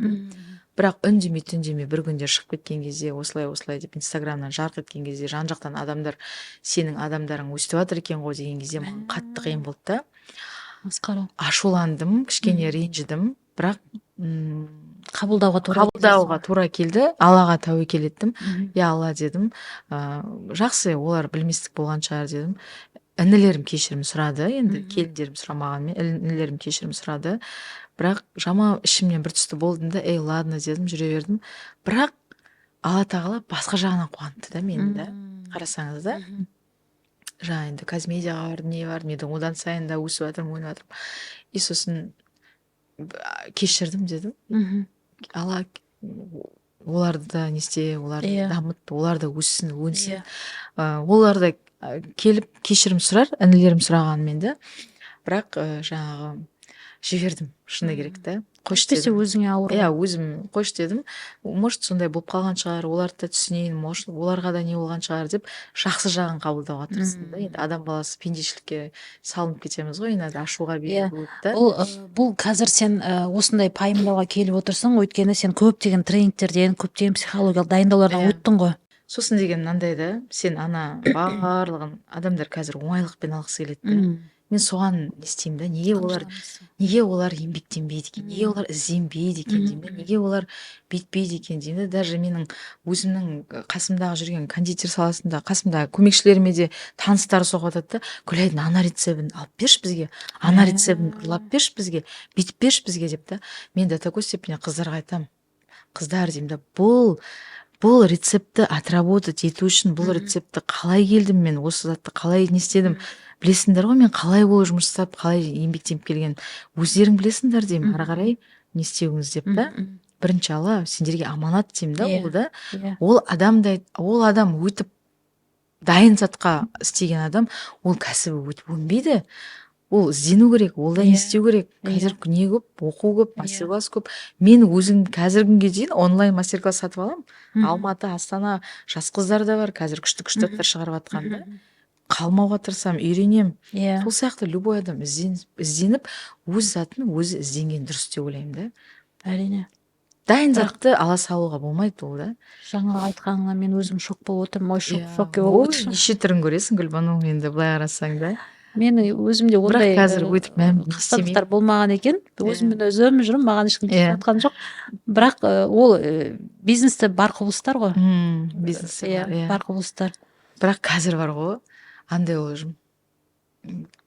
Бірақ үндемей түндемей бір күнде шығып кеткен кезде, осылай деп инстаграмнан жарқ еткен кезде, жан жақтан адамдар сенің адамдарың өстіп жатыр екен ғой деген кезде маған қатты қиын болды да. Ашуландым, кішкене ренжідім, бірақ қабылдауға тура келді. Аллаға тәуекел еттім. Я Алла дедім, жақсы, олар білместік болған шығар дедім. Інілерім кешірім сұрады, енді келіндерім сұрамағанмен інілерім кешірім сұрады. Бірақ жаман ішімнен бір түсті болдым да, ладно дедім, жүре бердім. Бірақ Алла тағала басқа жағынан қуантты да мені да. Қарасаңыз да. Жаңа енді казмедиаға бардым, не бардым, енді одан сайын да өсіп жатырмын, ойнап жатырмын. И сосын кешірдім дедім. Алла оларды да не істе, оларды дамыт, олар да өссін, өнсін. Олар да келіп кешірім сұрар, інілерім сұрағанмен де. Бірақ жаңағы жібердім, шыны керек та. Қош дедім. Өзіңе ауыр. Өзім қош дедім. Может, сондай болып қалған шығар, оларды да түсінейін, может, оларға да не болған шығар деп, жақсы жағын қабылдауға тырыстым да. Енді адам баласы пендешілікке салынып кетеміз ғой, енді ашуға береді да. Бұл қазір сен осындай пайымдауға келіп отырсың, өйткені сен көптеген тренингтерден, көптеген психологиялық дайындаулардан өттің ғой. Сосын деген мынандай да, сен ана барлығын адамдар қазір оңайлықпен алғысы келеді да. Мен соған не істеймін да, неге олар еңбектенбейді екен, неге олар ізденбейді екен деймін, неге олар бүйтпейді екен деймін. Даже менің өзімнің қасымдағы жүрген кондитер саласында қасымда көмекшілеріме де таныстары соғып жатады да, Гүлайдың ана рецебін алып берші бізге, ана рецебін ұрлап берші бізге, бүйтіп берші бізге деп та. Мен до такой степени қыздарға айтамын, қыздар деймін да, бұл рецепті отработать ету үшін, бұл рецепті қалай келдім мен, осы затты қалай не істедім, білесіңдер ғой, мен қалай болып жұмыс жасап, қалай еңбектеніп келген, өздерің білесіңдер деймін, ары қарай не істеуіңіз деп та. Бірінші Алла сендерге аманат деймін да, ол да. Ол адам өтіп дайын затқа істеген адам, ол кәсібі өтіп өнбейді. Ол іздену керек, ол да не істеу керек. Қазір не көп, оқу көп, мастер-класс көп. Мен өзім қазіргі күнге дейін онлайн мастер-класс сатып аламын. Алматы, Астана, жас қыздар да бар, қазір күшті аттар шығарып жатқан да. Қалмауға тырысамын, үйренемін. Сол сияқты любой адам ізденіп, өз затын өзі ізденген дұрыс деп ойлаймын да. Әрине. Дайын затты ала салуға болмайды ол да. Жаңа айтқаныңа мен өзім шок болып отырмын. Ой, шок болып отырмын. Неше түрін көресің, Гүлбану, енді былай қарасаң да. Мен өзімде ондай қастандықтар болмаған екен. Өзіммен өзім жүрмін, маған ешкім айтқан жоқ. Бірақ ол бизнесте бар құбылыстар ғой. Бизнесте бар құбылыстар. Бірақ қазір бар ғой, андай ол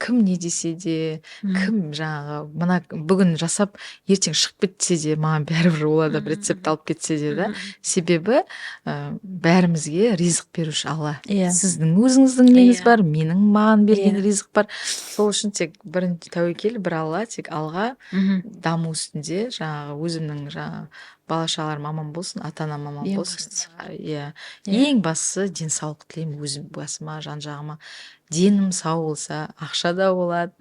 кім не десе де, кім жаңағы мына бүгін жасап ертең шығып кетсе де, маған бәрібір ол адам рецепт алып кетсе де да. Себебі бәрімізге ризық беруші Алла. Сіздің өзіңіздің неңіз бар, менің маған берген ризық бар. Сол үшін тек бірінші тәуекел бір Алла, тек алға даму үстінде жаңағы өзімнің жаңағы бала-шағаларым аман болсын, ата-анам аман болсын. Ең бастысы денсаулық тілеймін өзім басыма, жан-жағыма. Денім сау болса, ақша да болады,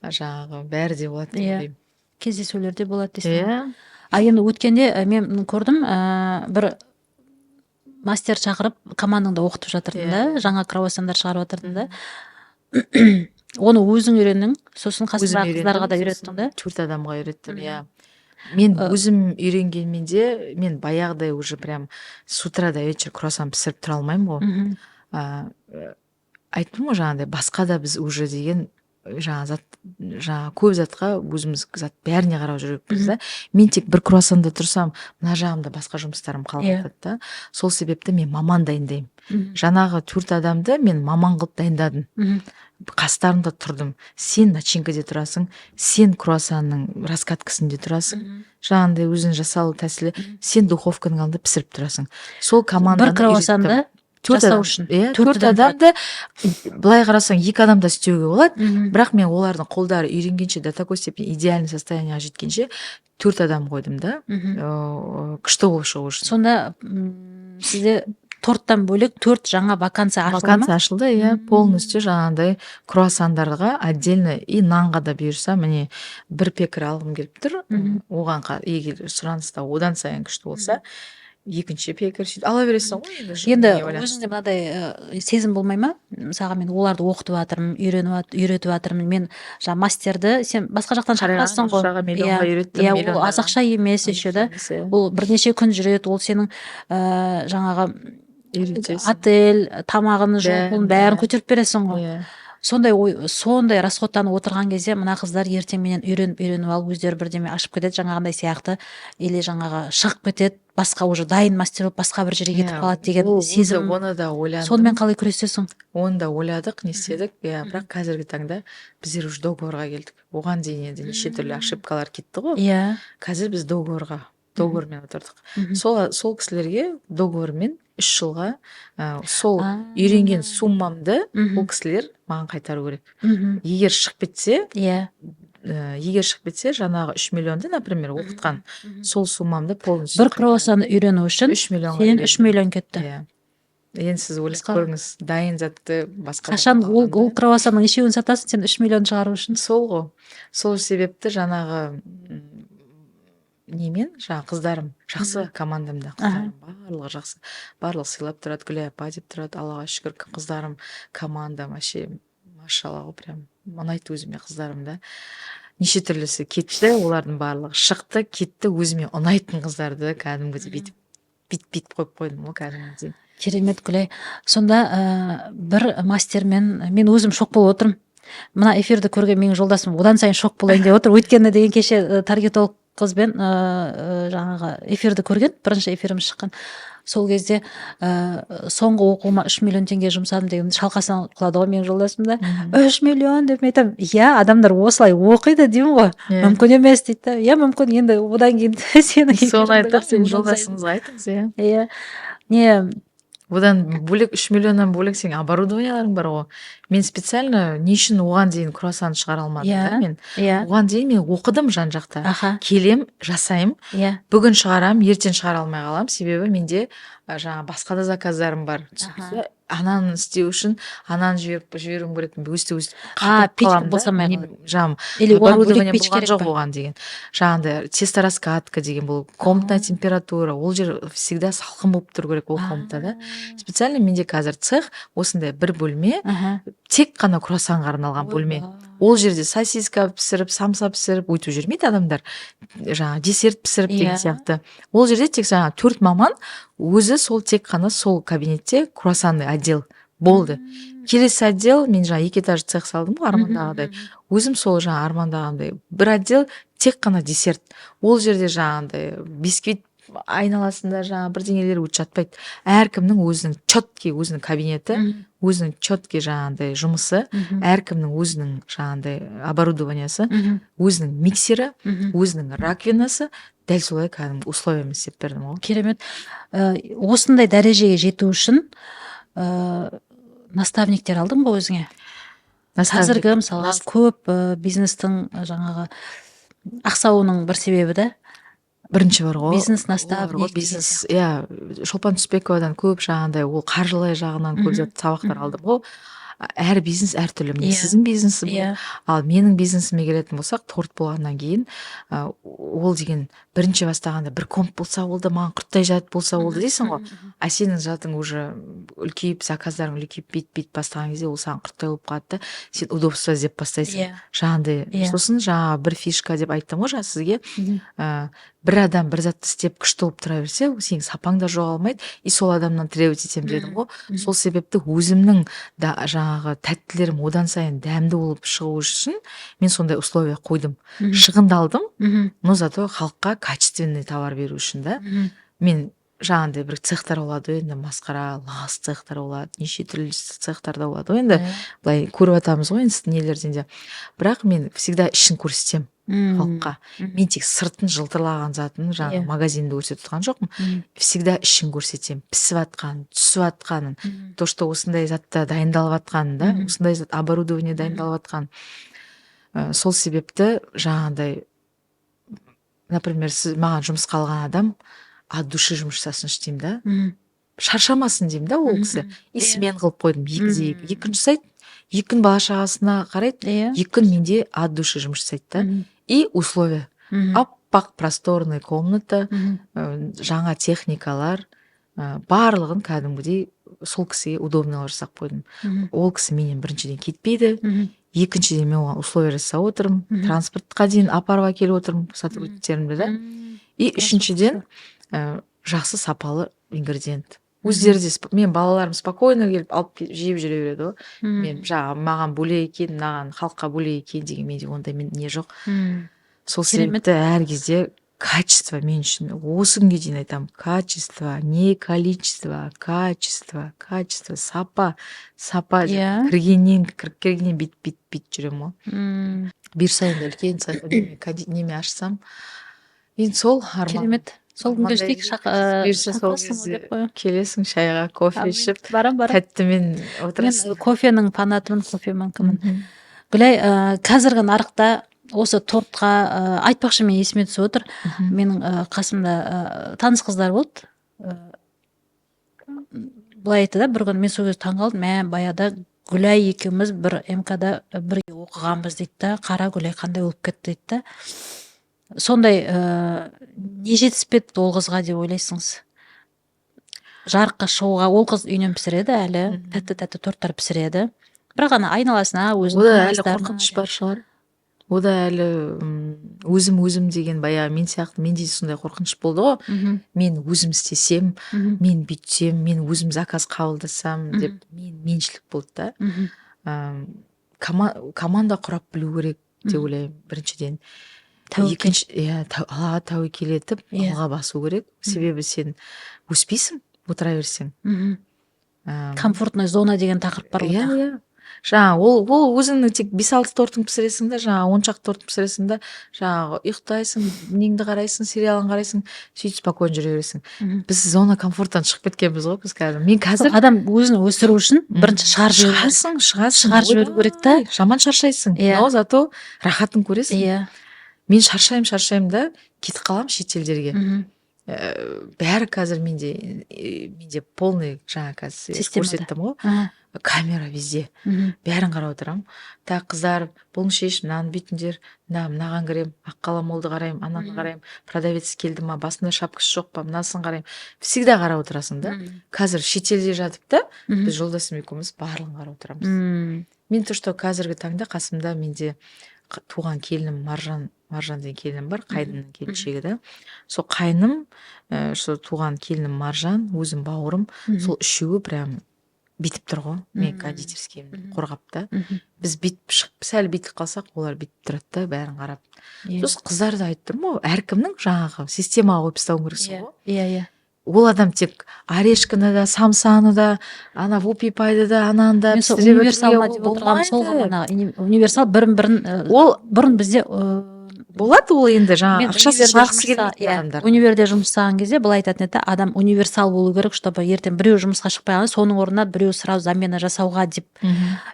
жаңағы бәрі де болады деп ойлаймын. Кездесулер де болады дейсің. Енді өткенде мен көрдім, бір мастер шақырып командаңда оқытып жатырдың да, жаңа круассандар шығарып жатырдың да. Оны өзің үйрендің, сосын қасыңдағы қыздарға да үйреттің да? 4 адамға үйреттім, иә. Мен өзім үйренгенмен де мен баяғыдай уже прям с утра до вечера круассан пісіріп тұра алмаймын ғой. Айттым ғой жаңағыдай басқа да біз уже деген жаңа көп затқа өзіміз зат бәріне қарап жүреміз да. Мен тек бір круассанда тұрсам, мына жағымда басқа жұмыстарым қалып жатады да. Сол себепті мен маман дайындаймын. Жаңағы 4 адамды мен маман қылып дайындадым. Қастарында тұрдым. Сен начинкаде тұрасың, сен круассанның раскаткасында тұрасың, жаңағыдай өзің жасалу тәсілі, сен духовканың алдында пісіріп тұрасың. Сол команданы бір круассанды жасау үшін 4 адамды былай қарасаң 2 адамда істеуге болады, бірақ мен олардың қолдары үйренгенше, до такой степени идеальный состояниеға жеткенше 4 адам қойдым да, күшті болып шығу үшін. Сонда сізде торттан бөлек 4 жаңа вакансия ашылды ма? Вакансия ашылды, иә, полностью жаңағыдай круассандарға отдельно и нанға да бұйырса, міне бір пекарь алғым келіп тұр. Оған егер сұраныста одан сайын күшті болса, екінші пекарь сөйтіп ала бересің ғой. Енді өзіңде мынадай сезім болмай ма? Мысалға мен оларды оқытып жатырмын, үйретіп жатырмын. Мен жаңа мастерді сен басқа жақтан шақырасың ғой. Иә, ол аз ақша емес еще да. Ол бірнеше күн жүреді, ол сенің жаңағы отель, тамағын, жолын бәрін көтеріп бересің ғой. Сондай расходтанып отырған кезде мына қыздар ертең менен үйреніп алып өздері бірдеме ашып кетеді, жаңағындай сияқты, или жаңағы шығып кетеді, басқа уже дайын мастер болып басқа бір жерге кетіп қалады деген сезім. Оны да ойладым. Сонымен қалай күресесің? Оны да ойладық, не істедік, бірақ қазіргі таңда біздер уже договорға келдік. Оған дейін енді неше түрлі ошибкалар кетті ғой. Иә. Қазір біз договормен отырдық. Сол кісілерге договормен 3 жылға сол үйренген суммамды ол кісілер маған қайтару керек. Егер шығып кетсе, жаңағы 3 миллионды, например, оқытқан сол суммамды полностью. Бір круассанды үйрену үшін сенен 3 миллион кетті. Енді сіз ойлап көріңіз, дайын затты басқа. Қашан ол круассанның нешеуін сатасың сен 3 миллион шығару үшін? Сол ғой. Сол себепті жаңағы немен, жаңағы қыздарым жақсы, командамда қыздарым барлығы жақсы, барлығы сыйлап тұрады, Гүлай апа деп тұрады, Аллаға шүкір, қыздарым, командам вообще машалла ғой, прям ұнайды өзіме қыздарым да. Неше түрлісі кетті, олардың барлығы шықты, кетті, өзіме ұнайтын қыздарды кәдімгідей бүйтіп қойып қойдым ғой кәдімгідей. Керемет, Гүлай. Сонда бір мастермен мен өзім шок болып отырмын. Мына эфирді көрген менің жолдасым одан сайын шок болайын деп отыр. Өйткені деген кеше таргетолог қызбен жаңағы эфирді көрген, бірінші эфиріміз шыққан. Сол кезде соңғы оқуыма 3 миллион теңге жұмсадым деген шалқасынан құлады ғой менің жолдасым да. 3 миллион деп айтамын. Иә, адамдар осылай оқиды деймін ғой. Мүмкін емес дейді. Иә, мүмкін, енді одан кейін сенің соны айтып, сен жолдасыңызға айтыңыз, иә. Иә. Не одан бөлек 3 миллионнан бөлек сен оборудованияларың бар ғой. Мен специально не үшін оған дейін круассан шығара алмадым да мен. Оған дейін мен оқыдым жан-жақта. Келем, жасайым. Бүгін шығарам, ертең шығара алмай қалам. Себебі менде жаңа басқа да заказдарым бар. Ананы істеу үшін ананы жіберуім керек. Өстіп печь босамай қалам. Оборудование болған жоқ оған деген. Жаңағыдай тесто-раскатка деген бұл комнатная температура. Ол жер всегда салқын болып тұру керек ол комнатада. Специально менде қазір цех осындай бір бөлме, тек қана круассанға арналған бөлме. Ол жерде сосиска пісіріп, самса пісіріп, өйтіп жүрмейді адамдар. Жаңа десерт пісіріп деген сияқты. Ол жерде тек жаңа 4 маман өзі сол тек қана сол кабинетте круассанный отдел болды. Келесі отдел, мен жаңа 2 этаж цех салдым ғой армандағыдай. Өзім сол жаңа армандағандай бір отдел тек қана десерт. Ол жерде жаңағындай бисквит айналасында жаңа бірдеңелер өтіп жатпайды. Әркімнің өзінің четкий өзінің кабинеті, өзінің четкий жаңағындай жұмысы, әркімнің өзінің жаңағындай оборудованиясы, өзінің миксері, өзінің раковинасы, дәл солай кәдімгі условиямен істеп бердім ғой. Керемет. Осындай дәрежеге жету үшін наставниктер алдың ба өзіңе? Қазіргі мысалға көп бизнестің жаңағы ақсауының бір себебі да бірінші бар ғой. Бизнес наставник. Бизнес, иә, Шолпан Түспековадан көп жаңағындай ол қаржылай жағынан көп сабақтар алдым ғой. әр бизнес әртүрлі. Міне Иә. сіздің бизнесі бұл. Иә. Ал менің бизнесіме келетін болсақ, торт болғаннан кейін ол деген бірінші бастағанда бір комп болса болды, маған құрттай жат болса болды дейсің ғой. А сенің затың уже үлкейіп, заказдарың үлкейіп, бет бастаған кезде ол саған құрттай болып қалады да, сен удобство іздеп бастайсың. Иә. Жаңағыдай. Иә. Сосын жаңа бір фишка деп айттым ғой жаңа сізге. Бір адам бір затты істеп күшті болып тұра берсе, сенің сапаң да жоғалмайды, и сол адамнан требовать етемін дедім ғой. Сол себепті өзімнің да жаңағы тәттілерім одан сайын дәмді болып шығу үшін мен сондай условия қойдым. Шығындалдым, но зато халыққа качественный товар беру үшін да. Мен жаңағыдай бір цехтар болады ғой енді, масқара, лас цехтар болады, неше түрлі цехтарда болады ғой енді, былай көріп жатамыз ғой енді нелерден де. Бірақ мен всегда ішін көрсетемін халыққа. Мен тек сыртын жылтырлаған затын жаңағы магазинді көрсетіп тұрған жоқпын. Всегда ішін көрсетемін, пісіп жатқанын, түсіп жатқанын, то, что осындай затта дайындалып жатқанын да, осындай зат оборудование дайындалып жатқанын. Сол себепті жаңағыдай, например, сіз маған жұмысқа алған адам от души жұмыс жасасын деймін да, шаршамасын деймін да ол кісі. И смен қылып қойдым, 2-де 2. Екінші сайт 2 күн бала шағасына қарайды, 2 күн менде от души жұмыс жасайды да. И условия. Аппақ просторный комната, жаңа техникалар, барлығын кәдімгідей сол кісіге удобнылар жасап қойдым. Ол кісі менен біріншіден кетпейді, екіншіден мен оған условия жасап отырмын, транспортқа дейін апарып әкеліп отырмын сотрудниктерімді да. И үшіншіден жақсы сапалы ингредиент. Өздері де, мен балаларым спокойно келіп алып жеп жүре береді ғой. Мен маған бөлек екен, маған халыққа бөлек екен деген менде ондай не жоқ. Сол себепті әр кезде качество мен үшін осы күнге дейін айтамын. Качество, не количество, качество, сапа кіргеннен бит жүремін ғой. Бұйырса енді үлкен цех неме ашсам, енді сол арман. Керемет. Сол күнге жетейік, келесің шайға, кофе ішіп, барам. тәттімен отырасың. Мен кофенің фанатымын, кофеманкымын. Гүлай, қазіргі нарықта осы тортқа айтпақшы, мен есіме түсіп отыр. Менің қасымда таныс қыздар болды. Былай айтты да, бір күн мен сол кезде таңғалдым. Баяда Гүлай екеуміз бір МК-да бірге оқығанбыз дейді да, қара Гүлай қандай болып кетті дейді да. Сондай не жетіспеді ол қызға деп ойлайсыңыз? Жарыққа шығуға, ол қыз үйінен пісіреді әлі, тәтті торттар пісіреді. Бірақ ана айналасына өзінің ода әлі қорқыныш бар шығар. Ода әлі өзім деген баяғы мен сияқты, менде сондай қорқыныш болды ғой. Мен өзім істесем, мен бүйтсем, мен өзім заказ қабылдасам деп меншілік болды да. Команда құрап білу керек деп ойлаймын біріншіден. Тәуекел етіп алға басу керек. Себебі сен өспейсің, отыра берсең. Комфортная зона деген тақырып бар ғой. Жаңа ол өзіңнің тек 5-6 тортың пісіресің да, жаңа 10 шақты тортың пісіресің да, жаңа ұйықтайсың, неңді қарайсың, сериалын қарайсың, сөйтіп спокойно жүре бересің. Біз зона комфорттан шығып кеткенбіз ғой, біз қазір. Мен қазір адам өзін өсіру үшін бірінші шығарып жіберу керек та. Жаман шаршайсың, но зато рахатын көресің. Мен шаршаймын да, кетіп қалам шетелдерге. Бәрі қазір менде полный жаңа қазір көрсеттім ғой. Камера везде. Бәрін қарап отырам. Так, қыздар, бұны шеш, мынаны бүйтіңдер, мынаған қарайым, ақ қаламолды қарайым, ананы қарайым, продавец келді ма, басында шапкасы жоқ па, мынасын қарайым. Всегда қарап отырасың да. Қазір шетелде жатып та, біз жолдасым екеуміз барлығын қарап отырамыз. Мен то, что қазіргі таңда қасымда менде туған келінім Маржан деген келінім бар, қайнымның келіншегі да. Сол қайным, сол туған келінім Маржан, өзім бауырым, сол үшеуі прям битіп тұр ғой, мен кондитерскийімді қорғап та. Біз битіп шығып, сәл битіп қалсақ, олар битіп тұрады да, бәрін қарап. Сосын қыздар да айтып тұрмын ғой, әркімнің жаңағы системаға қойып тастауың керексің ғой. Ол адам тек орешканы да, самсаны да, ана вупи-пайды да, ананы да универсалына деп отырғаным сол ғой. Универсал бірін бұрын бізде болады ол енді жаңағы мен ақшасын универде шығарғысы жұмыста, келмейтін адамдар. универде жұмыс жасаған кезде былай айтатын еді, адам универсал болу керек, чтобы ертең біреу жұмысқа шықпай қалса соның орнына біреу сразу замена жасауға деп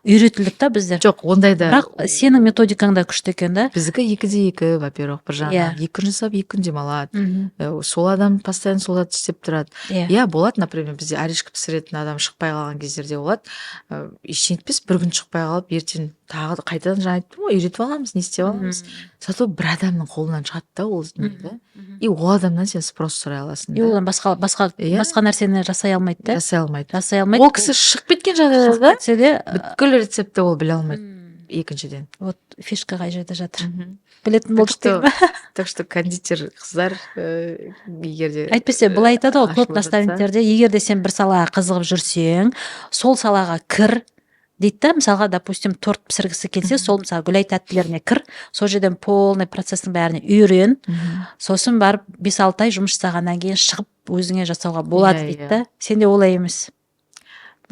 үйретілдік та біздер. Жоқ, ондай да Бірақ сенің методикаң да күшті екен да. біздікі 2-2, во-первых, бір жағынан 2 күн жасап 2 күн демалады. Сол адам постоянно сол зат істеп тұрады. Иә, болады, например, бізде орешка пісіретін адам шықпай қалған кездерде болады. Ештеңе етпес, бір күн шықпай қалып, ертең тағы қайтадан жаңа айттым ғой, үйретіп аламыз, не істеп аламыз. Зато бір адамның қолынан шығады да ол не. И ол адамнан сен спрос сұрай аласың. И одан басқа нәрсені жасай алмайды да. Жасай алмайды. Ол кісі шығып кеткен жағдайда кетсе де бүткіл рецептті ол біле алмайды. Екіншіден. Вот фишка қай жерде жатыр. Білетін болдық деймін. Так что кондитер қыздар егер де әйтпесе былай айтады ғой көп наставниктерде, егер де сен бір салаға қызығып жүрсең, сол салаға кір дейді да, мысалға, допустим, торт пісіргісі келсе, сол мысалы Гүлай тәттілеріне кір, сол жерден полный процесстің бәріне үйрен, сосын барып 5-6 ай жұмыс жасағаннан кейін шығып өзіңе жасауға болады дейді да. Сенде олай емес.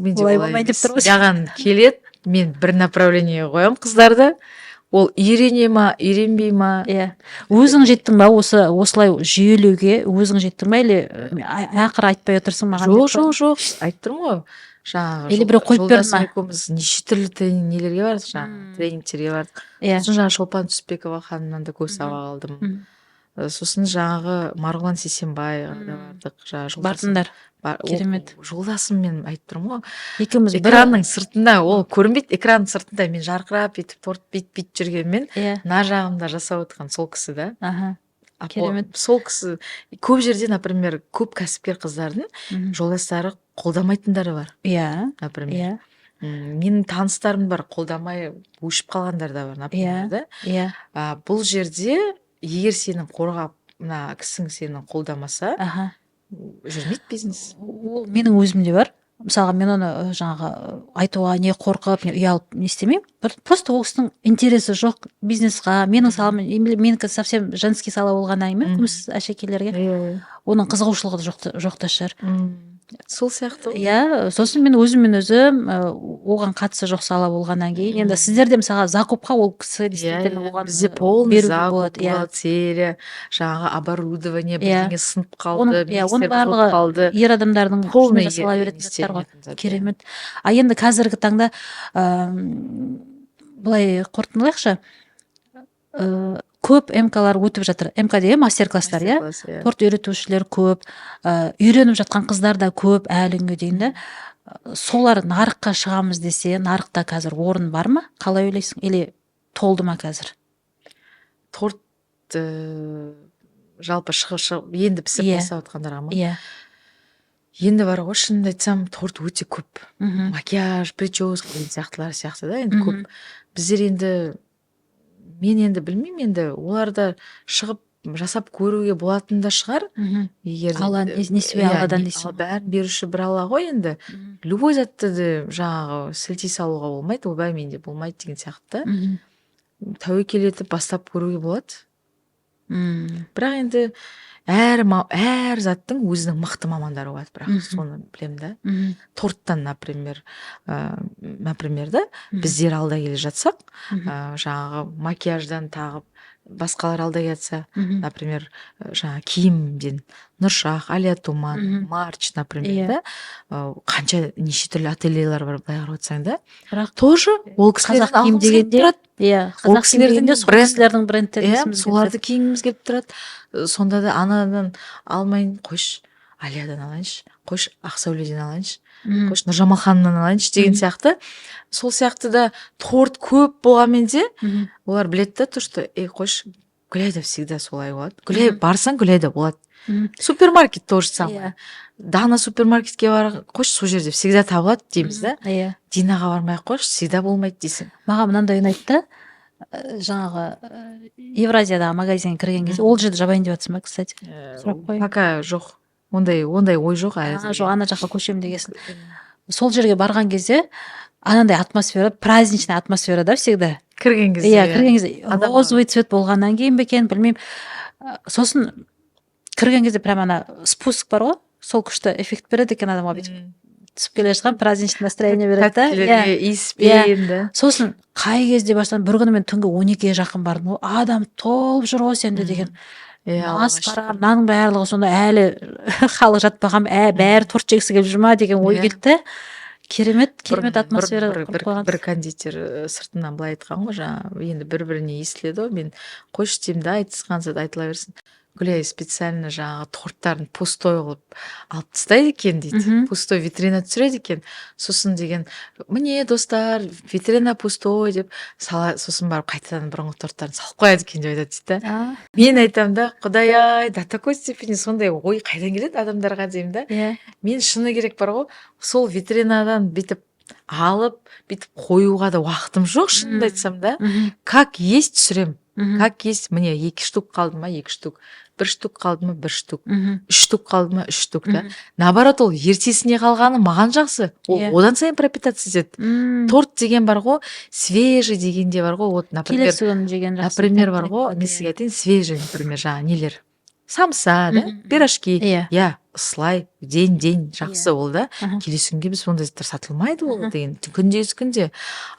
Олай болмайды деп тұрмыз. Маған келеді, мен бір направление қоямын қыздарды, ол үйрене ма, үйренбей ма. Өзің жеттің ба осылай жүйелеуге, өзің жеттің ба, или ақыры айтпай отырсың маған? Жоқ, айтып тұрмын ғой. Жаңағы или біреу қойып берді ма? екеуміз неше түрлі нелерге бардық, жаңағы тренингтерге бардық. Сосын жаңағы Шолпан Түсіпбекова ханымнан да көп сабақ алдым. Сосын жаңағы Марғұлан Сейсенбайға да бардық. Бардыңдар. Керемет. Жолдасыммен айтып тұрмын ғой. Екеуміз экранның сыртында, ол көрінбейді, экранның сыртында мен жарқырап етіп торт бит жүргенмен, мына жағымда жасап отқан сол кісі да. Керемет. Сол кісі көп жерде, например, көп кәсіпкер қыздардың жолдастары қолдамайтындары бар. Например. Менің таныстарым бар, қолдамай өшіп қалғандар да бар, например. Бұл жерде егер сенің қорғап, мына кісің сенің қолдамаса, жүрмейді бизнес. Ол менің өзімде бар. Мысалға, мен оны жаңағы айтуға не қорқып, не ұялып не істемеймін. Просто ол кісінің интересі жоқ бизнесқа. Менің салам, менікі совсем женский сала болғаннан кейін, күміс әшекейлерге. Оның қызығушылығы жоқ та шығар. Сол сияқты. Сосын мен өзіммен өзім оған қатысы жоқ сала болғаннан кейін, енді сіздерде мысалға закупқа ол кісі действительно оған бізде полный закуп, бухгалтерия, жаңағы оборудование, бірдеңе сынып қалды, оның барлығы ер адамдардың полный сала беретін заттар ғой. Керемет. Енді қазіргі таңда былай қорытындылайықшы, көп МК-лар өтіп жатыр. МК деген мастер-класстар, торт үйретушілер көп, үйреніп жатқан қыздар да көп әлі күнге дейін да. Солар нарыққа шығамыз десе, нарықта қазір орын бар ма? Қалай ойлайсың? Или толды ма қазір? Торт жалпы шығып енді пісіп жасап отқандарға ма? Енді бар ғой, шынымды айтсам, торт өте көп. Макияж, прическа деген сияқты да, енді көп. Біздер енді мен енді білмеймін, енді оларды шығып жасап көруге болатын да шығар. Алла несібе Алладан дейсің. Бәрін беруші бір Алла ғой енді. Любой затты де жаңағы сілтей салуға болмайды, ойбай менде болмайды деген сияқты. Тәуекел етіп бастап көруге болады. Бірақ енді әр заттың өзінің мықты мамандары болады, бірақ соны білем да. Торттан, например, да, біздер алда келе жатсақ, жаңағы макияждан тағып, басқалар алда келатса, например, жаңағы киімден Нұршах, Алия Туман, Марч, например, да, қанша неше түрлі ательелер бар, былай қарап отырсаң да. Бірақ тоже ол кісілердің алғымыз келіп тұрады. Қазақ киімдерінде сол кісілердің брендтерін соларды киінгіміз келіп тұрады. Сонда да анадан алмайын, қойш Алиядан алайыншы, қойш Ақсәуледен алайыншы, қойш Нұржамал ханымнан алайыншы деген сияқты. Сол сияқты да торт көп болғанмен де олар біледі да, то что қойш Гүлайда всегда солай болады. Гүлай барсаң, Гүлайда болады. Супермаркет тоже самое. Дана супермаркетке бар, қойш сол жерде всегда табылады дейміз да. Динаға бармай қойш, всегда болмайды дейсің. Маған мынандай ұнайды да, жаңағы Евразиядағы магазинге кірген кезде, ол жерде жабайын деп жатсың ба, кстати? Сұрақ қойын. Пока жоқ. Ондай ой жоқ. Жоқ, ана жаққа көшемін дегесін. Сол жерге барған кезде анандай атмосфера, праздничный атмосфера да всегда. Кірген кезде. Кірген кезде. Розовый цвет болғаннан кейін бе екен, білмеймін. Сосын кірген кезде прям ана спуск бар ғой, сол күшті эффект береді екен адамға бүйтіп. түсіп келе жатқан праздничный настроение береді да. тәттілерге иіспен да. Сосын қай кезде бастан бір күні мен түнгі 12-ге жақын бардым, адам толып жүр ғой сенде деген. Масқара, мынаның барлығы сонда әлі халық жатпаған, бәрі торт жегісі келіп жүр ма деген ой келді. Керемет атмосфера құрып қойған. Бір кондитер сыртынан былай айтқан ғой, жаңа енді бір-біріне естіледі ғой, мен қойшы деймін да, айтысқан зат айтыла берсін. Гүлай специально жаңағы торттарын пустой қылып алып тастайды екен дейді. Пустой витрина түсіреді екен. Сосын деген, міне достар, витрина пустой деп сосын барып қайтадан бұрынғы торттарын салып қояды екен деп айтады дейді да. Мен айтамын да, құдай-ай, до такой степени сондай ой қайдан келеді адамдарға деймін да. Мен шыны керек бар ғой, сол витринадан бүйтіп алып, бүйтіп қоюға да уақытым жоқ, шынымды айтсам да. Как есть түсірем. Как есть, міне 2 штук қалды ма 2 штук, 1 штук қалды ма 1 штук, 3 штук қалды ма 3 штук да. Наоборот, ол ертесіне қалғаны маған жақсы. Одан сайын пропитаться етеді. Торт деген бар ғой, свежий дегенде бар ғой, вот например бар ғой, мен сізге айтайын, свежий, например, жаңа нелер. Самса, да, пирожки. Ысылай, день жақсы ол да. Келесі күнге біз ондай заттар сатылмайды ол деген. Күндесі күнде.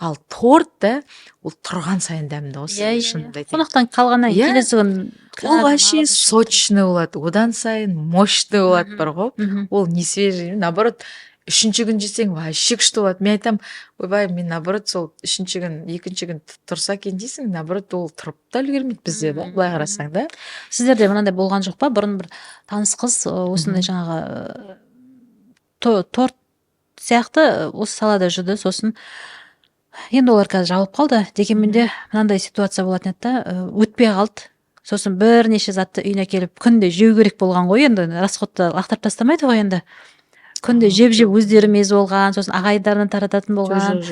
Ал торт да, ол тұрған сайын дәмді осы. Қонақтан қалғаннан келесі күн ол вообще сочный болады. Одан сайын мощный болады бар ғой. Ол не свежий, наоборот, 3-ші күн жесең вообще күшті болады. Мен айтам, ойбай, мен наоборот сол 3-ші күн, 2-ші күн тұрса екен дейсің, наоборот ол тұрып та үлгермейді бізде да, былай қарасаң да. Сіздерде мынандай болған жоқ па? Бұрын бір таныс қыз осындай жаңағы торт сияқты осы салада жүрді, сосын енді олар қазір жауып қалды. Дегенмен де мынандай ситуация болатын еді да, өтпей қалды. Сосын бірнеше затты үйіне келіп күнде жеу керек болған ғой, енді расходты лақтырып тастамайды ғой енді. Күнде жеп өздері мез болған, сосын ағайындарына тарататын болған.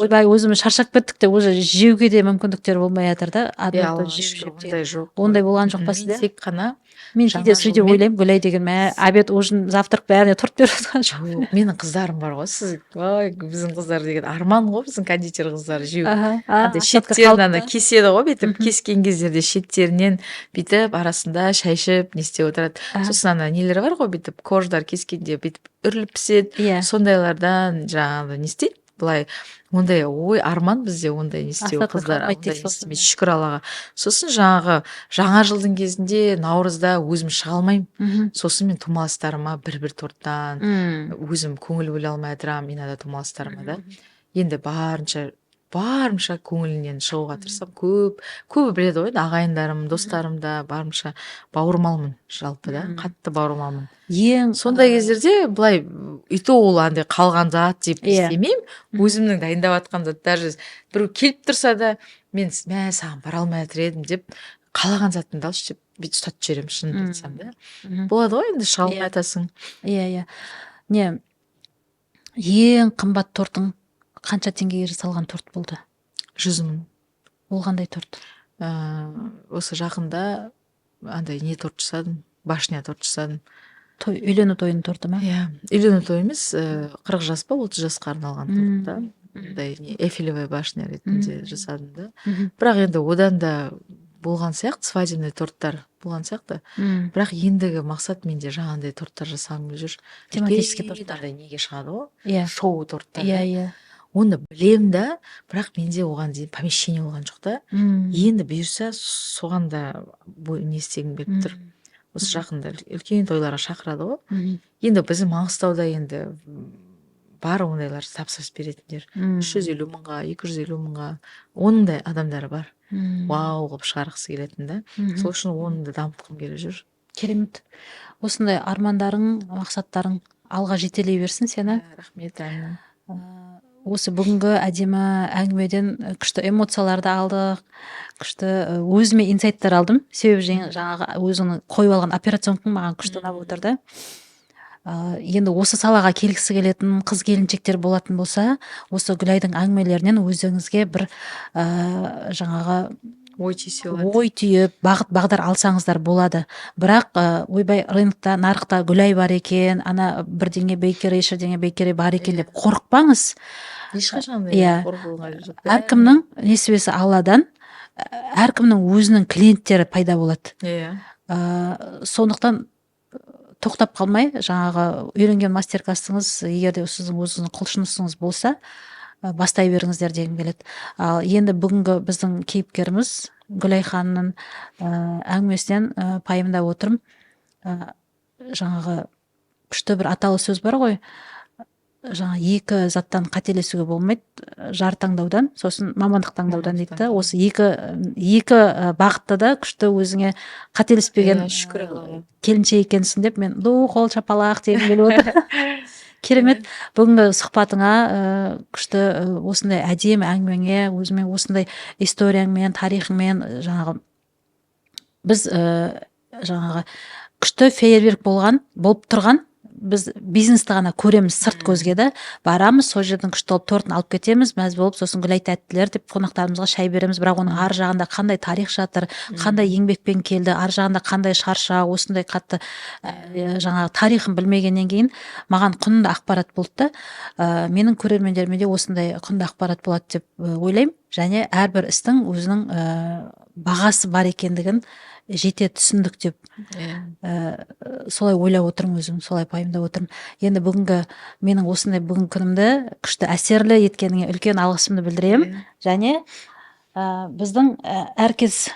Ойбай, өзіміз шаршап кеттік те, уже жеуге де мүмкіндіктер болмай жатыр да. Ондай болған жоқ па сізде? Тек қана мен кейде сөйде ойлаймын, Гүлай деген обед, ужин, завтрак бәріне торт беріп жатқан жоқ. Менің қыздарым бар ғой, сіз, біздің қыздар деген арман ғой, біздің кондитер қыздар жеу. Шеттерінен кеседі ғой, бүйтіп кескен кездерде шеттерінен бүйтіп арасында шай ішіп не істеп отырады. Сосын ана нелер бар ғой, бүйтіп кождар кескенде бүйтіп үріліп піседі. Сондайлардан жаңағы не істейді? Былай ондай ой арман бізде ондай не істеу, қыздар ондай не істемейді, шүкір Аллаға. Сосын жаңағы жаңа жылдың кезінде наурызда өзім шыға алмаймын. Сосын мен тумаластарыма бір торттан өзім көңіл бөле алмай отырамын, инада тумаластарыма да. Енді барымша көңілінен шығуға тырысам. Көбі біледі ғой, ағайындарым, достарым да барымша бауырмалмын жалпы да, қатты бауырмалмын. Сондай кездерде былай үйті ол андай қалған зат деп істемеймін. Өзімнің дайындап жатқан зат, даже біреу келіп тұрса да, мен саған бара алмай жатыр едім деп қалаған затыңды алшы деп бүйтіп ұстатып жіберемін, шынымды айтсам да. Болады ғой, енді шыға алмай жатасың. Не ең қымбат тортың қанша теңгеге жасалған торт болды? 100 мың. Ол қандай торт? Осы жақында андай не торт жасадым, башня торт жасадым. Үйлену тойының торты ма? Үйлену той емес, 40 жас па 30 жасқа арналған торт та. Эйфелевая башня ретінде жасадым да. Бірақ енді одан да болған сияқты, свадебный торттар болған сияқты. Бірақ ендігі мақсат менде жаңағындай торттар жасағым келіп жүр. Тематический торттар. Неге шығады ғой? Шоу торттар. Оны білем да, бірақ менде оған дейін помещение болған жоқ та. Енді бұйырса соған да не істегім келіп тұр. Осы жақында үлкен тойларға шақырады ғой. Енді біздің Маңғыстауда енді бар ондайлар тапсырыс беретіндер. 350 мыңға, 250 мыңға, ондай адамдары бар. Вау қылып шығарғысы келетін да. Сол үшін оны да дамытқым келіп жүр. Керемет. Осындай армандарың, мақсаттарың алға жетелей берсін сені. Рахмет. Осы бүгінгі әдемі әңгімеден күшті эмоцияларды алдық, күшті өзіме инсайттар алдым. Себебі жаңағы өзіңнің қойып алған операционкың маған күшті ұнап отырды. Енді осы салаға келгісі келетін қыз келіншектер болатын болса, осы Гүлайдың әңгімелерінен өзіңізге бір жаңағы ой түйіп, бағыт бағдар алсаңыздар болады. Бірақ ойбай рынокта, нарықта Гүлай бар екен, ана бірдеңе бейкері бар екен деп қорықпаңыз. Ешқашан қорқуға жоқ. Әркімнің несібесі Алладан, әркімнің өзінің клиенттері пайда болады. Сондықтан тоқтап қалмай жаңағы үйренген мастер классыңыз егер де сіздің өзіңіздің құлшынысыңыз болса бастай беріңіздер дегім келеді. Ал енді бүгінгі біздің кейіпкеріміз Гүлай ханымның әңгімесінен пайымдап отырмын, жаңағы күшті бір аталы сөз бар ғой, жаңа екі заттан қателесуге болмайды, жар таңдаудан сосын мамандық таңдаудан дейді да. Осы екі бағытта да күшті өзіңе қателеспеген шүкір Аллаға. келіншек екенсің деп мен қол шапалақ дегім келіп отыр. Керемет, бүгінгі сұхбатыңа күшті осындай әдемі әңгімеңе, өзімен осындай историяңмен, тарихыңмен жаңағы біз жаңағы күшті фейерверк болып тұрған, біз бизнесті ғана көреміз сырт көзге да, барамыз сол жердің күшті болып тортын алып кетеміз, мәз болып сосын Гүлай тәттілер деп қонақтарымызға шай береміз, бірақ оның ар жағында қандай тарих жатыр, қандай еңбекпен келді, ар жағында қандай шарша, осындай қатты жаңағы тарихын білмегеннен кейін маған құнды ақпарат болды да, менің көрермендеріме де осындай құнды ақпарат болады деп ойлаймын, және әрбір істің өзінің бағасы бар екендігін жете түсіндік деп солай ойлап отырмын, өзім солай пайымдап отырмын. Енді менің осындай бүгінгі күнімді күшті әсерлі еткеніңе үлкен алғысымды білдіремін, және біздің әркез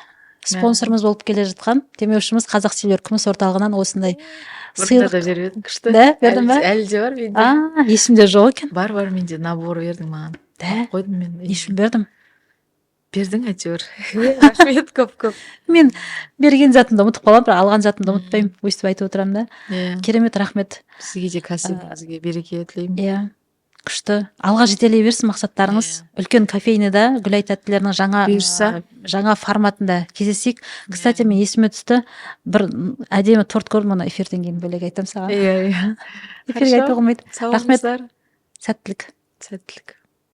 спонсорымыз болып келе жатқан демеушіміз Қазақ Silver күміс орталығынан осындай Бұрында да беріп едің күшті. Да, бердің бе? Әлі де бар менде. Есімде жоқ екен. Бар менде набор бердің маған. Да? Қойдым мен. Не үшін бердім? Бердің әйтеуір. Рахмет көп. Мен берген затымды ұмытып қаламын, бірақ алған затымды ұмытпаймын, өйстіп айтып отырамын да. Керемет, рахмет. Сізге де кәсібіңізге береке тілеймін. Иә, күшті. Алға жетелей берсін мақсаттарыңыз. Үлкен кофейняда Гүлай тәттілерінің жаңа форматында кездесейік. Кстати, мен есіме түсті, бір әдемі торт көрдім, оны эфирден кейін бөлек айтамын саған. Иә. Эфирге айтуға болмайды. Рахмет. Рахмет. Сәттілік. Сәттілік.